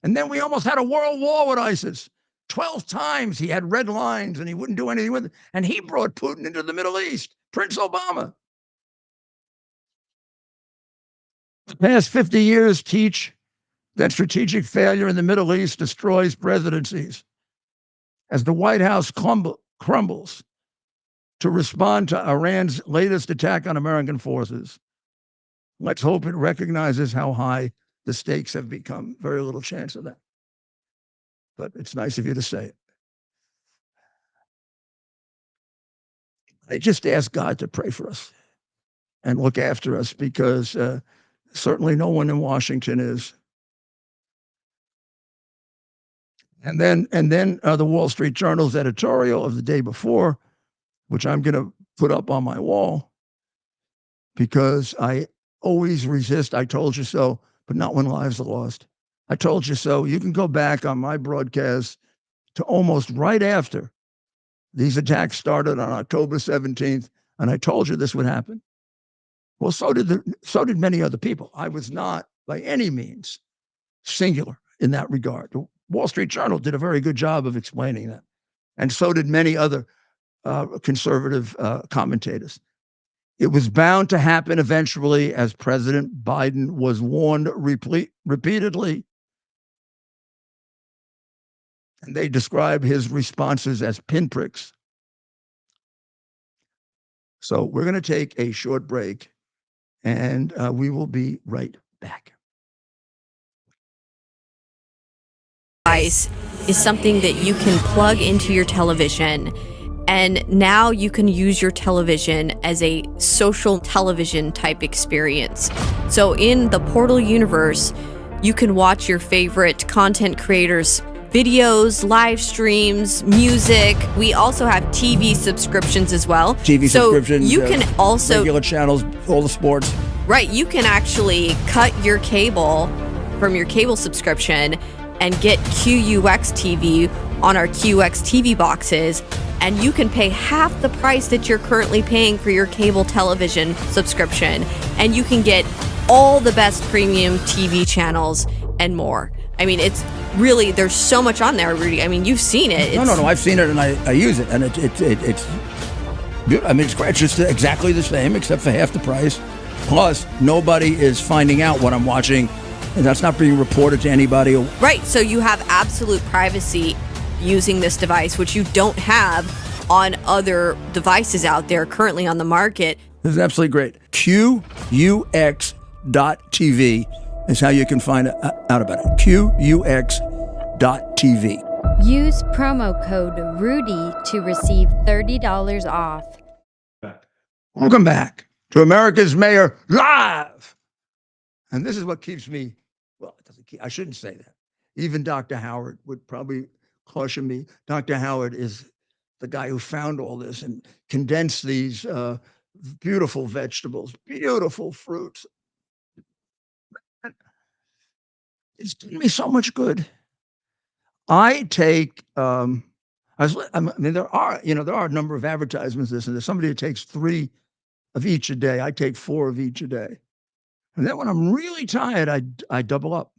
And then we almost had a world war with ISIS. 12 times he had red lines and he wouldn't do anything with it. And he brought Putin into the Middle East, Prince Obama. The past 50 years teach that strategic failure in the Middle East destroys presidencies. As the White House crumbles to respond to Iran's latest attack on American forces, let's hope it recognizes how high the stakes have become. Very little chance of that. But it's nice of you to say it. I just ask God to pray for us and look after us, because certainly no one in Washington is. And then the Wall Street Journal's editorial of the day before, which I'm going to put up on my wall, because I always resist. I told you so, but not when lives are lost. I told you so. You can go back on my broadcast to almost right after these attacks started on October 17th, and I told you this would happen. Well, so did many other people. I was not by any means singular in that regard. The Wall Street Journal did a very good job of explaining that, and so did many other conservative commentators. It was bound to happen eventually, as President Biden was warned repeatedly. And they describe his responses as pinpricks. So we're going to take a short break, and we will be right back. Device is something that you can plug into your television, and now you can use your television as a social television type experience. So in the Portal universe, you can watch your favorite content creators' videos, live streams, music. We also have TV subscriptions as well. TV subscriptions. You can also regular channels, all the sports. Right, you can actually cut your cable from your cable subscription and get QUX TV on our QX TV boxes, and you can pay half the price that you're currently paying for your cable television subscription, and you can get all the best premium TV channels and more. I mean, it's really, there's so much on there, Rudy. I mean, you've seen it. No, I've seen it, and I use it, and it's good. I mean, it's great. It's just exactly the same, except for half the price. Plus, nobody is finding out what I'm watching, and that's not being reported to anybody. Right, so you have absolute privacy using this device, which you don't have on other devices out there currently on the market. This is absolutely great. QUX.TV is how you can find out about it. QUX.TV. Use promo code Rudy to receive $30 off. Welcome back to America's Mayor Live. And this is what keeps me, well, it doesn't keep, I shouldn't say that. Even Dr. Howard would probably caution me. Dr. Howard is the guy who found all this and condensed these beautiful vegetables, beautiful fruits. It's doing me so much good. I take, I mean, there are a number of advertisements. There's somebody who takes 3 of each a day. I take 4 of each a day. And then when I'm really tired, I double up.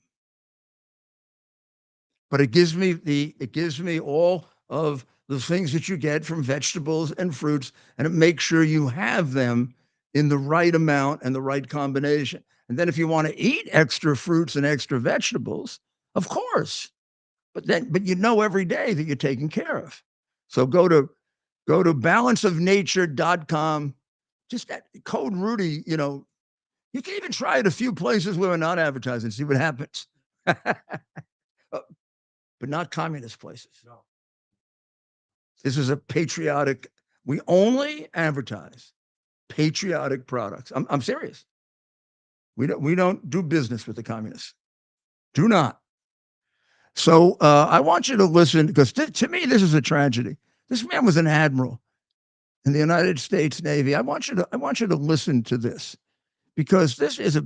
But it gives me all of the things that you get from vegetables and fruits, and it makes sure you have them in the right amount and the right combination. And then if you want to eat extra fruits and extra vegetables, of course, but you know every day that you're taken care of. So go to balanceofnature.com. Just that code Rudy, you can even try it a few places where we're not advertising, see what happens. But not communist places. No. This is a patriotic, we only advertise patriotic products. I'm serious. We don't do business with the communists. Do not. So I want you to listen, because to me, this is a tragedy. This man was an admiral in the United States Navy. I want you to listen to this, because this is a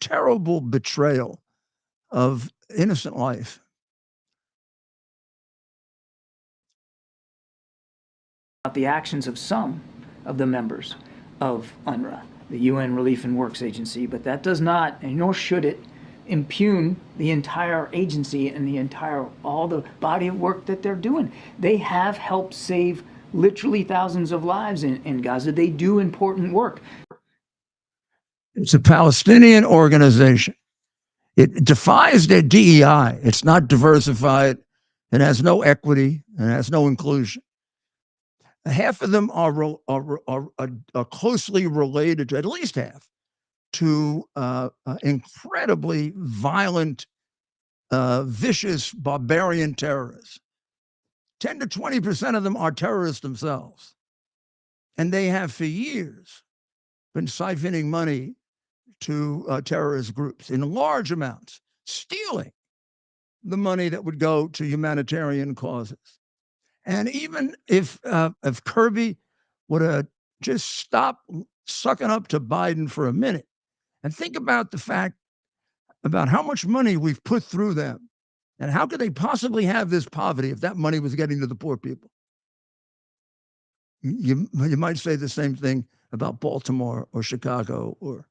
terrible betrayal of innocent life. The actions of some of the members of UNRWA, the UN Relief and Works Agency, but that does not, and nor should it, impugn the entire agency and all the body of work that they're doing. They have helped save literally thousands of lives in Gaza. They do important work. It's a Palestinian organization. It defies their DEI. It's not diversified. It has no equity. It has no inclusion. Half of them are closely related to, at least half, to incredibly violent, vicious, barbarian terrorists. 10 to 20% of them are terrorists themselves. And they have for years been siphoning money to terrorist groups in large amounts, stealing the money that would go to humanitarian causes. And even if Kirby would have just stopped sucking up to Biden for a minute and think about the fact about how much money we've put through them, and how could they possibly have this poverty if that money was getting to the poor people? You might say the same thing about Baltimore or Chicago or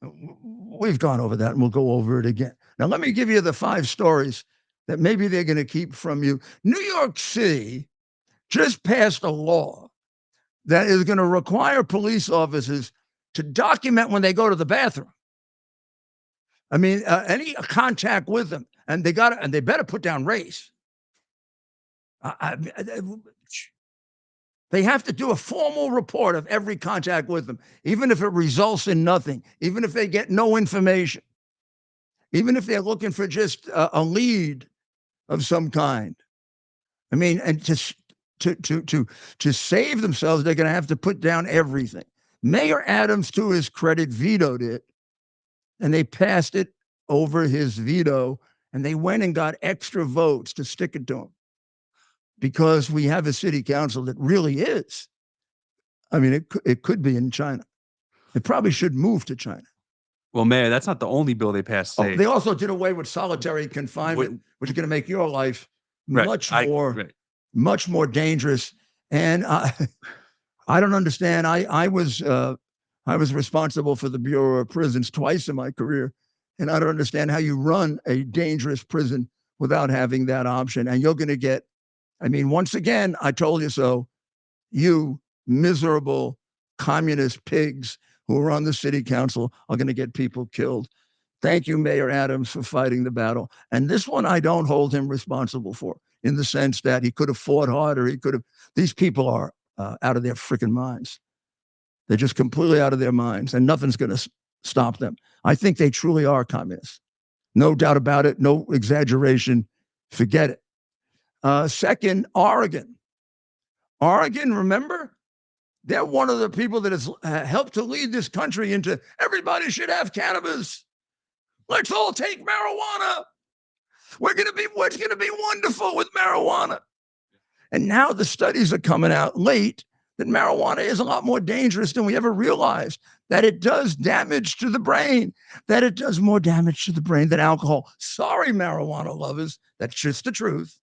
we've gone over that and we'll go over it again. Now, let me give you the 5 stories that maybe they're going to keep from you. New York City just passed a law that is going to require police officers to document when they go to the bathroom. I mean, any contact with them, and they better put down race. They have to do a formal report of every contact with them, even if it results in nothing, even if they get no information, even if they're looking for just a lead of some kind. I mean, and to save themselves, they're going to have to put down everything. Mayor Adams, to his credit, vetoed it, and they passed it over his veto, and they went and got extra votes to stick it to him. Because we have a city council that really is. I mean, it could be in China. It probably should move to China. Well, Mayor, that's not the only bill they passed today. They also did away with solitary confinement, which is going to make your life much more dangerous. And I don't understand. I was responsible for the Bureau of Prisons twice in my career, and I don't understand how you run a dangerous prison without having that option. And you're going to get, I mean, once again, I told you so, you miserable communist pigs who are on the city council are going to get people killed. Thank you, Mayor Adams, for fighting the battle. And this one, I don't hold him responsible for, in the sense that he could have fought harder. These people are out of their freaking minds. They're just completely out of their minds, and nothing's going to stop them. I think they truly are communists. No doubt about it. No exaggeration. Forget it. Second, Oregon. Oregon, remember? They're one of the people that has helped to lead this country into everybody should have cannabis. Let's all take marijuana. It's going to be wonderful with marijuana. And now the studies are coming out late that marijuana is a lot more dangerous than we ever realized, that it does damage to the brain, that it does more damage to the brain than alcohol. Sorry, marijuana lovers. That's just the truth.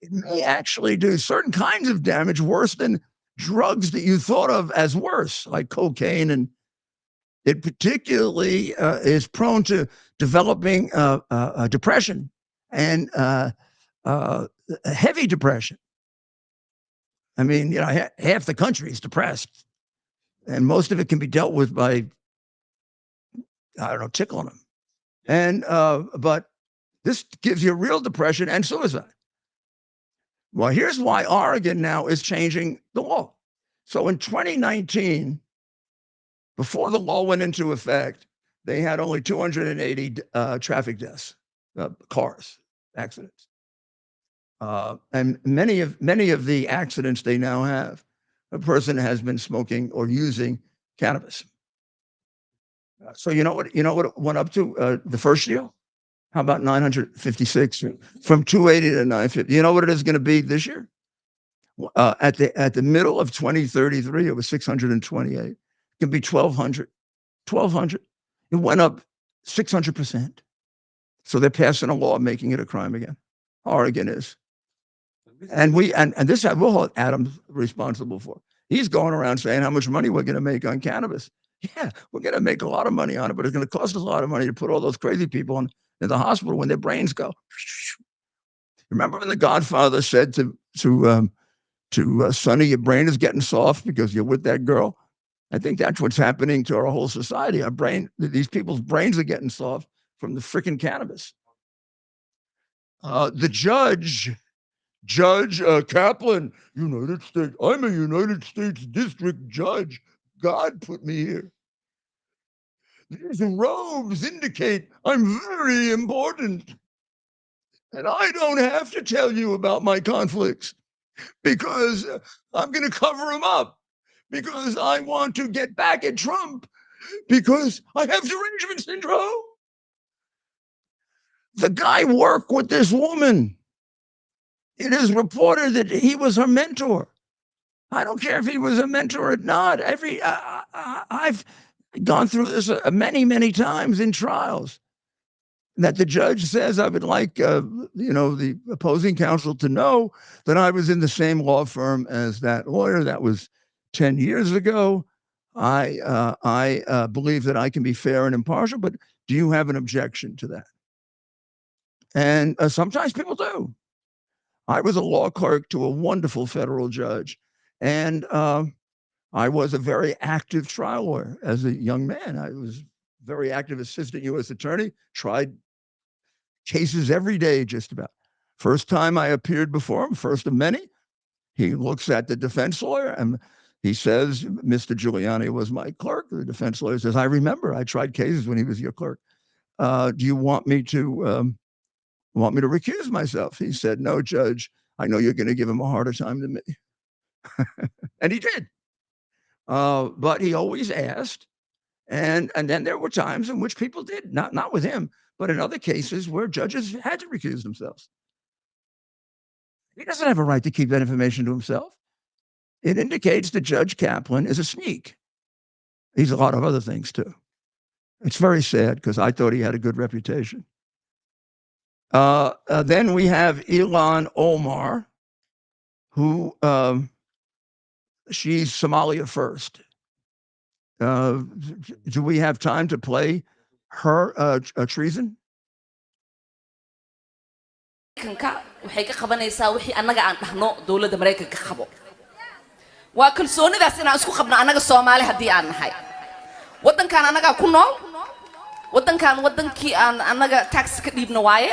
It may actually do certain kinds of damage worse than drugs that you thought of as worse, like cocaine. And it particularly is prone to developing depression and heavy depression. I mean, half the country is depressed, and most of it can be dealt with by, I don't know, tickling them. And but this gives you real depression and suicide. Well, here's why Oregon now is changing the law. So in 2019, before the law went into effect, they had only 280 traffic deaths, cars, accidents. And many of the accidents they now have, a person has been smoking or using cannabis. So you know what it went up to the first year? How about 956 from 280 to 950? You know what it is going to be this year? At the middle of 2033, it was 628. It can be 1,200. 1,200. It went up 600%. So they're passing a law making it a crime again. Oregon is. And this we'll hold Adams responsible for. He's going around saying how much money we're going to make on cannabis. Yeah, we're going to make a lot of money on it, but it's going to cost us a lot of money to put all those crazy people in the hospital when their brains go. Remember when The Godfather said to Sonny, your brain is getting soft because you're with that girl? I think that's what's happening to our whole society. These people's brains are getting soft from the freaking cannabis. The Judge Kaplan, United States. I'm a United States District Judge. God put me here. These robes indicate I'm very important. And I don't have to tell you about my conflicts because I'm going to cover them up, because I want to get back at Trump, because I have derangement syndrome. The guy worked with this woman. It is reported that he was her mentor. I don't care if he was a mentor or not. I've gone through this many, many times in trials, that the judge says, I would like, the opposing counsel to know that I was in the same law firm as that lawyer that was 10 years ago. I believe that I can be fair and impartial, but do you have an objection to that? And sometimes people do. I was a law clerk to a wonderful federal judge, and I was a very active trial lawyer as a young man. I was very active assistant U.S. attorney, tried cases every day, just about. First time I appeared before him, first of many, he looks at the defense lawyer and he says, Mr. Giuliani was my clerk. The defense lawyer says, I remember, I tried cases when he was your clerk. Do you want me to recuse myself? He said, no, Judge, I know you're going to give him a harder time than me. And he did. But he always asked. And then there were times in which people did, not with him, but in other cases where judges had to recuse themselves. He doesn't have a right to keep that information to himself. It indicates that Judge Kaplan is a sneak. He's a lot of other things too. It's very sad because I thought he had a good reputation. Then we have Ilhan Omar, who she's Somalia first. Do we have time to play her treason? waxay ka qabanaysaa wixii annaga aan dhahno dowladda Mareykanka qabo waa kalsoonidaas inaan isku qabno annaga Soomaali haddii aan nahay wadankan annaga ku nool wadankan wadankii aan annaga tax ka dhiibno waaye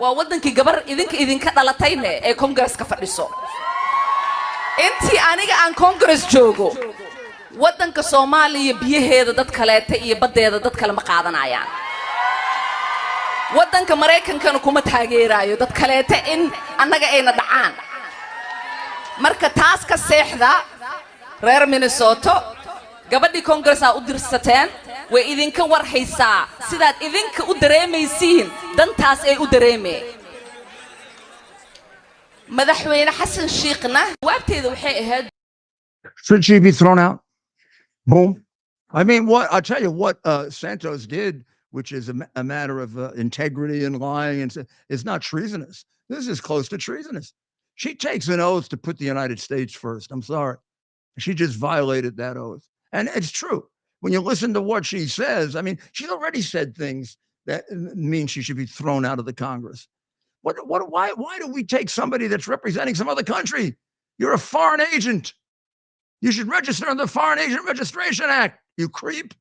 waa wadankii gabar idinka dhalatayne ee Congress ka fadhiso intii aniga aan Congress joogo wadanka Soomaaliya biyaheeda dad kaleeta iyo badeeda dad kale ma qaadanayaan wadanka Mareykankana kuma taageerayo dad kaleeta in annaga ayna dhacaan marka taas ka seexda reer Minnesota gabadhii Congress u dirsateen way idinka war haysaa sidaad idinka u dareemaysiin dantaas ay u dareemeen madaxweyne Xasan Sheekhna waabteeda waxay ahayd Should she be thrown out? Boom. I mean, I'll tell you what Santos did, which is a matter of integrity and lying, and it's not treasonous. This is close to treasonous. She takes an oath to put the United States first. I'm sorry. She just violated that oath. And it's true. When you listen to what she says, I mean, she's already said things that mean she should be thrown out of the Congress. Why do we take somebody that's representing some other country? You're a foreign agent. You should register under the Foreign Agent Registration Act, you creep.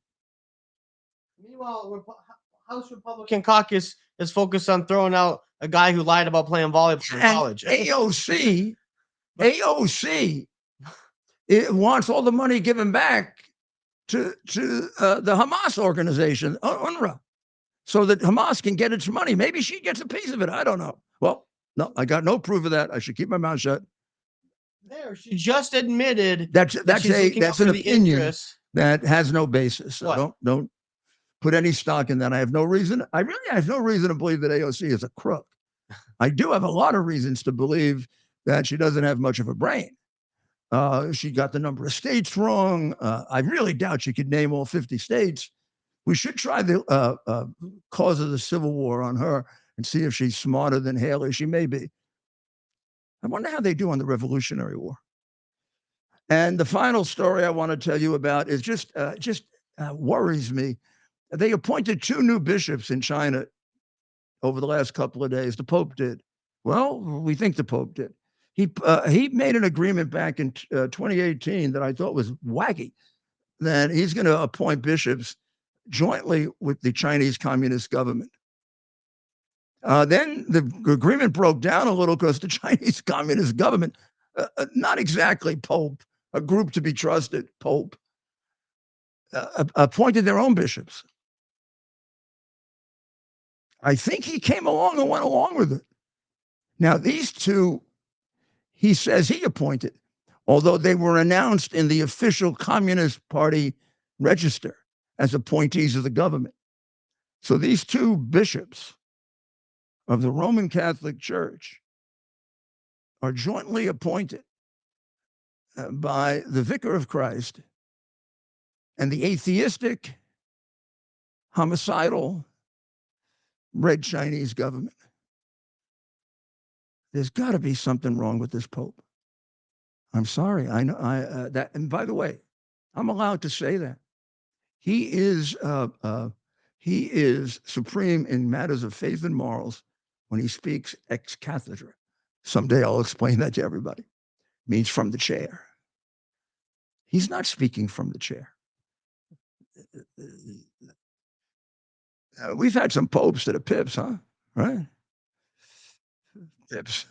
Meanwhile, House Republican caucus is focused on throwing out a guy who lied about playing volleyball in college. AOC, it wants all the money given back to the Hamas organization, UNRWA, so that Hamas can get its money. Maybe she gets a piece of it. I don't know. Well, no, I got no proof of that. I should keep my mouth shut. There, she just admitted that's an opinion that has no basis. So don't put any stock in that. I have no reason. I have no reason to believe that AOC is a crook. I do have a lot of reasons to believe that she doesn't have much of a brain. She got the number of states wrong. I really doubt she could name all 50 states. We should try the cause of the Civil War on her and see if she's smarter than Haley. She may be. I wonder how they do on the Revolutionary War. And the final story I want to tell you about is just worries me. They appointed 2 new bishops in China over the last couple of days. The Pope did. Well, we think the Pope did. He made an agreement back in 2018 that I thought was wacky, that he's going to appoint bishops jointly with the Chinese Communist government. Then the agreement broke down a little because the Chinese Communist government, not exactly Pope, a group to be trusted, Pope, appointed their own bishops. I think he came along and went along with it. Now, these 2, he says he appointed, although they were announced in the official Communist Party register as appointees of the government. So these 2 bishops of the Roman Catholic Church are jointly appointed by the Vicar of Christ and the atheistic, homicidal, Red Chinese government. There's got to be something wrong with this Pope. I'm sorry. I know that. And by the way, I'm allowed to say that he is supreme in matters of faith and morals when he speaks ex cathedra. Someday I'll explain that to everybody. Means from the chair. He's not speaking from the chair. We've had some popes that are pips, huh? Right? Pips.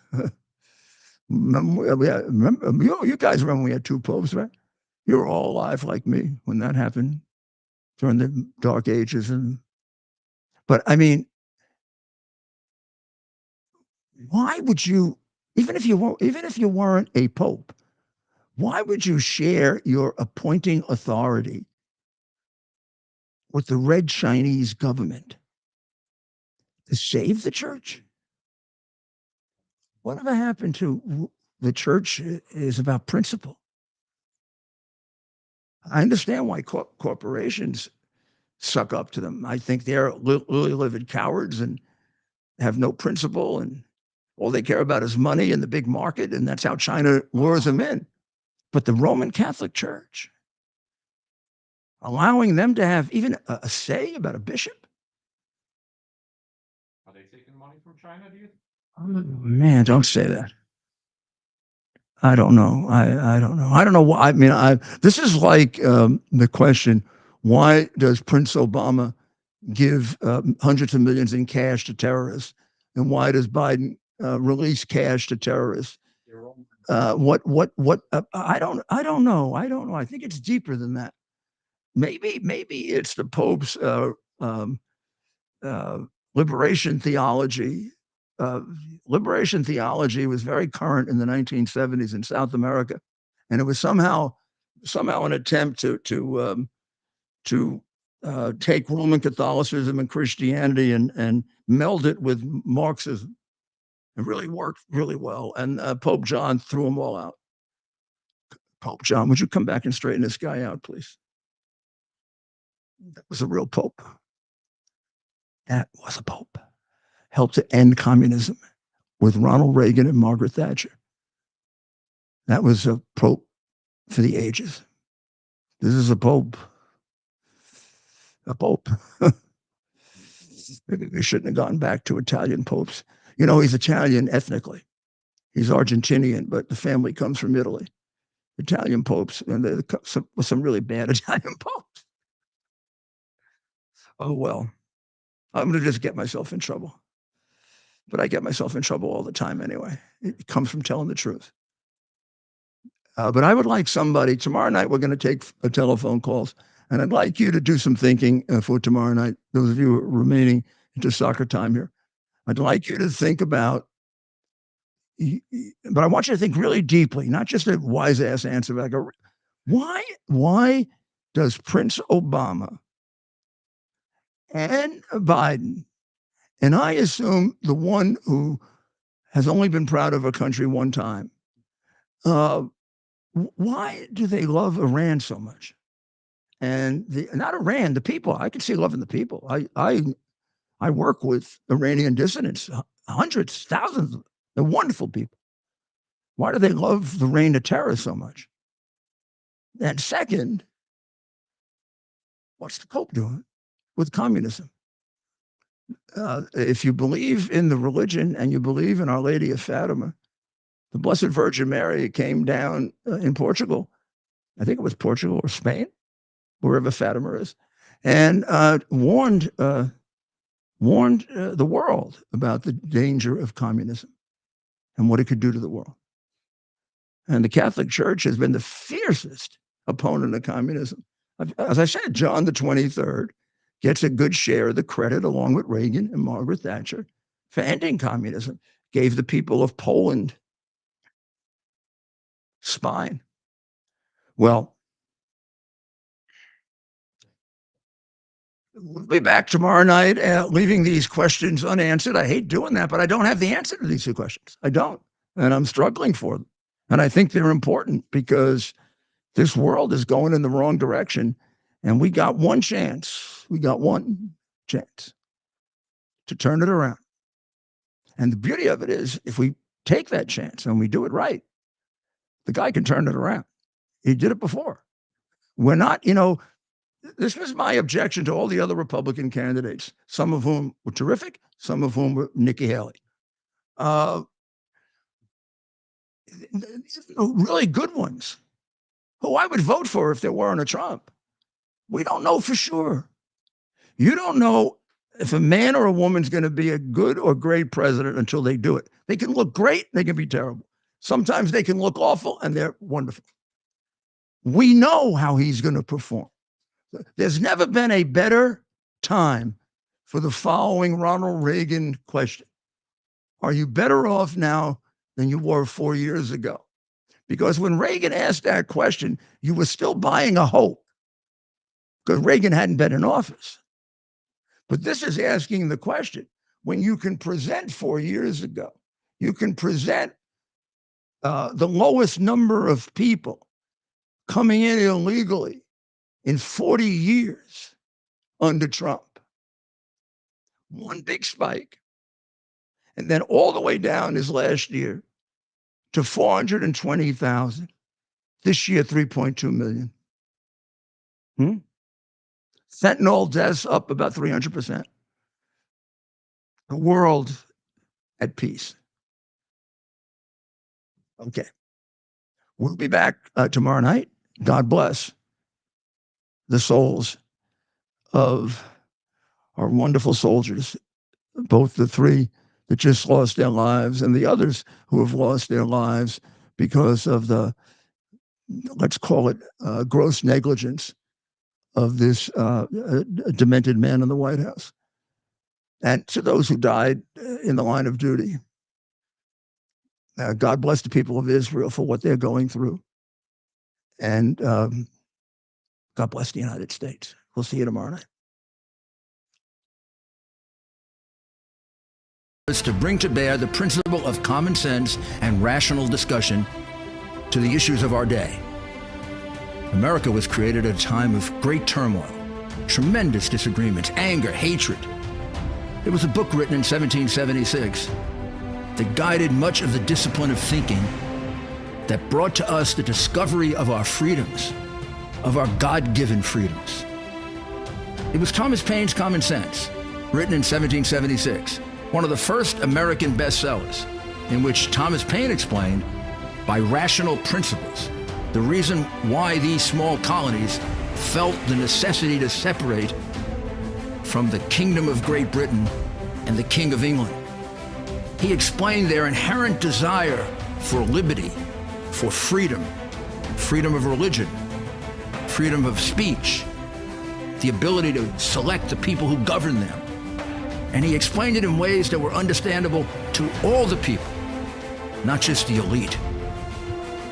You guys remember we had two popes, right? You were all alive like me when that happened during the Dark Ages, but I mean, why would you, even if you weren't a pope, why would you share your appointing authority with the red Chinese government to save the church? Whatever happened to the church is about principle. I understand why corporations suck up to them. I think they're really livid cowards and have no principle, and all they care about is money and the big market, and that's how China lures them in. But the Roman Catholic Church, allowing them to have even a say about a bishop? Are they taking money from China, do you think? Oh, man, don't say that. I don't know. I don't know. I don't know why. I mean, this is like the question: why does Prince Obama give hundreds of millions in cash to terrorists, and why does Biden release cash to terrorists? What? I don't know. I don't know. I think it's deeper than that. Maybe it's the Pope's liberation theology. Liberation theology was very current in the 1970s in South America, and it was somehow an attempt to take Roman Catholicism and Christianity and meld it with Marxism. It really worked really well, and Pope John threw them all out. Pope John, would you come back and straighten this guy out, please? That was a real pope. That was a pope. Helped to end communism with Ronald Reagan and Margaret Thatcher. That was a pope for the ages. This is a pope. A pope. Maybe we shouldn't have gone back to Italian popes. You know, he's Italian ethnically. He's Argentinian, but the family comes from Italy. Italian popes, and there were some really bad Italian popes. Oh, well, I'm going to just get myself in trouble. But I get myself in trouble all the time anyway. It comes from telling the truth. But I would like somebody, tomorrow night we're going to take telephone calls, and I'd like you to do some thinking for tomorrow night, those of you who are remaining into soccer time here. I'd like you to think about, but I want you to think really deeply, not just a wise ass answer. Like why does Prince Obama and Biden, and I assume the one who has only been proud of a country one time, why do they love Iran so much? And not Iran, the people. I can see loving the people. I work with Iranian dissidents, hundreds, thousands. They're wonderful people. Why do they love the reign of terror so much? And second, what's the Pope doing with communism? If you believe in the religion and you believe in Our Lady of Fatima, the Blessed Virgin Mary came down in Portugal. I think it was Portugal or Spain, wherever Fatima is, and warned the world about the danger of communism and what it could do to the world. And the Catholic Church has been the fiercest opponent of communism. As I said, John the 23rd gets a good share of the credit, along with Reagan and Margaret Thatcher, for ending communism. Gave the people of Poland spine. Well, we'll be back tomorrow night, leaving these questions unanswered. I hate doing that, but I don't have the answer to these two questions. I don't. And I'm struggling for them. And I think they're important because this world is going in the wrong direction. And we got one chance. We got one chance to turn it around. And the beauty of it is, if we take that chance and we do it right, The guy can turn it around. He did it before. We're not, this was my objection to all the other Republican candidates, some of whom were terrific, some of whom were Nikki Haley. Really good ones who I would vote for if there weren't a Trump. We don't know for sure. You don't know if a man or a woman's going to be a good or great president until they do it. They can look great, they can be terrible. Sometimes they can look awful and they're wonderful. We know how he's going to perform. There's never been a better time for the following Ronald Reagan question. Are you better off now than you were 4 years ago? Because when Reagan asked that question, you were still buying a hope because Reagan hadn't been in office. But this is asking the question, when you can present 4 years ago, you can present the lowest number of people coming in illegally in 40 years under Trump. One big spike. And then all the way down is last year to 420,000. This year, 3.2 million. Fentanyl deaths up about 300%. The world at peace. Okay. We'll be back tomorrow night. God bless the souls of our wonderful soldiers, both the three that just lost their lives and the others who have lost their lives because of the, let's call it, gross negligence of this demented man in the White House. And to those who died in the line of duty, God bless the people of Israel for what they're going through. And God bless the United States. We'll see you tomorrow night. Is to bring to bear the principle of common sense and rational discussion to the issues of our day. America was created at a time of great turmoil, tremendous disagreements, anger, hatred. There was a book written in 1776 that guided much of the discipline of thinking that brought to us the discovery of our freedoms, of our God-given freedoms. It was Thomas Paine's Common Sense, written in 1776, one of the first American bestsellers, in which Thomas Paine explained, by rational principles, the reason why these small colonies felt the necessity to separate from the Kingdom of Great Britain and the King of England. He explained their inherent desire for liberty, for freedom, freedom of religion, freedom of speech, the ability to select the people who govern them. And he explained it in ways that were understandable to all the people, not just the elite.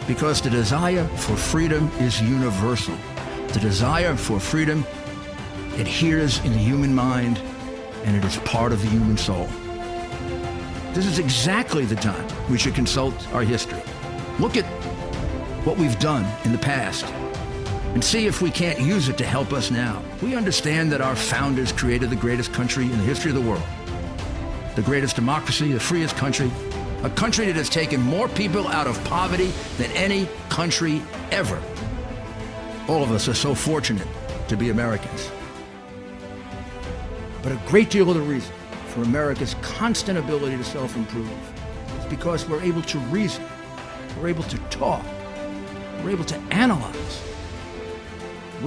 Because the desire for freedom is universal. The desire for freedom adheres in the human mind, and it is part of the human soul. This is exactly the time we should consult our history. Look at what we've done in the past and see if we can't use it to help us now. We understand that our founders created the greatest country in the history of the world, the greatest democracy, the freest country, a country that has taken more people out of poverty than any country ever. All of us are so fortunate to be Americans. But a great deal of the reason for America's constant ability to self-improve is because we're able to reason, we're able to talk, we're able to analyze,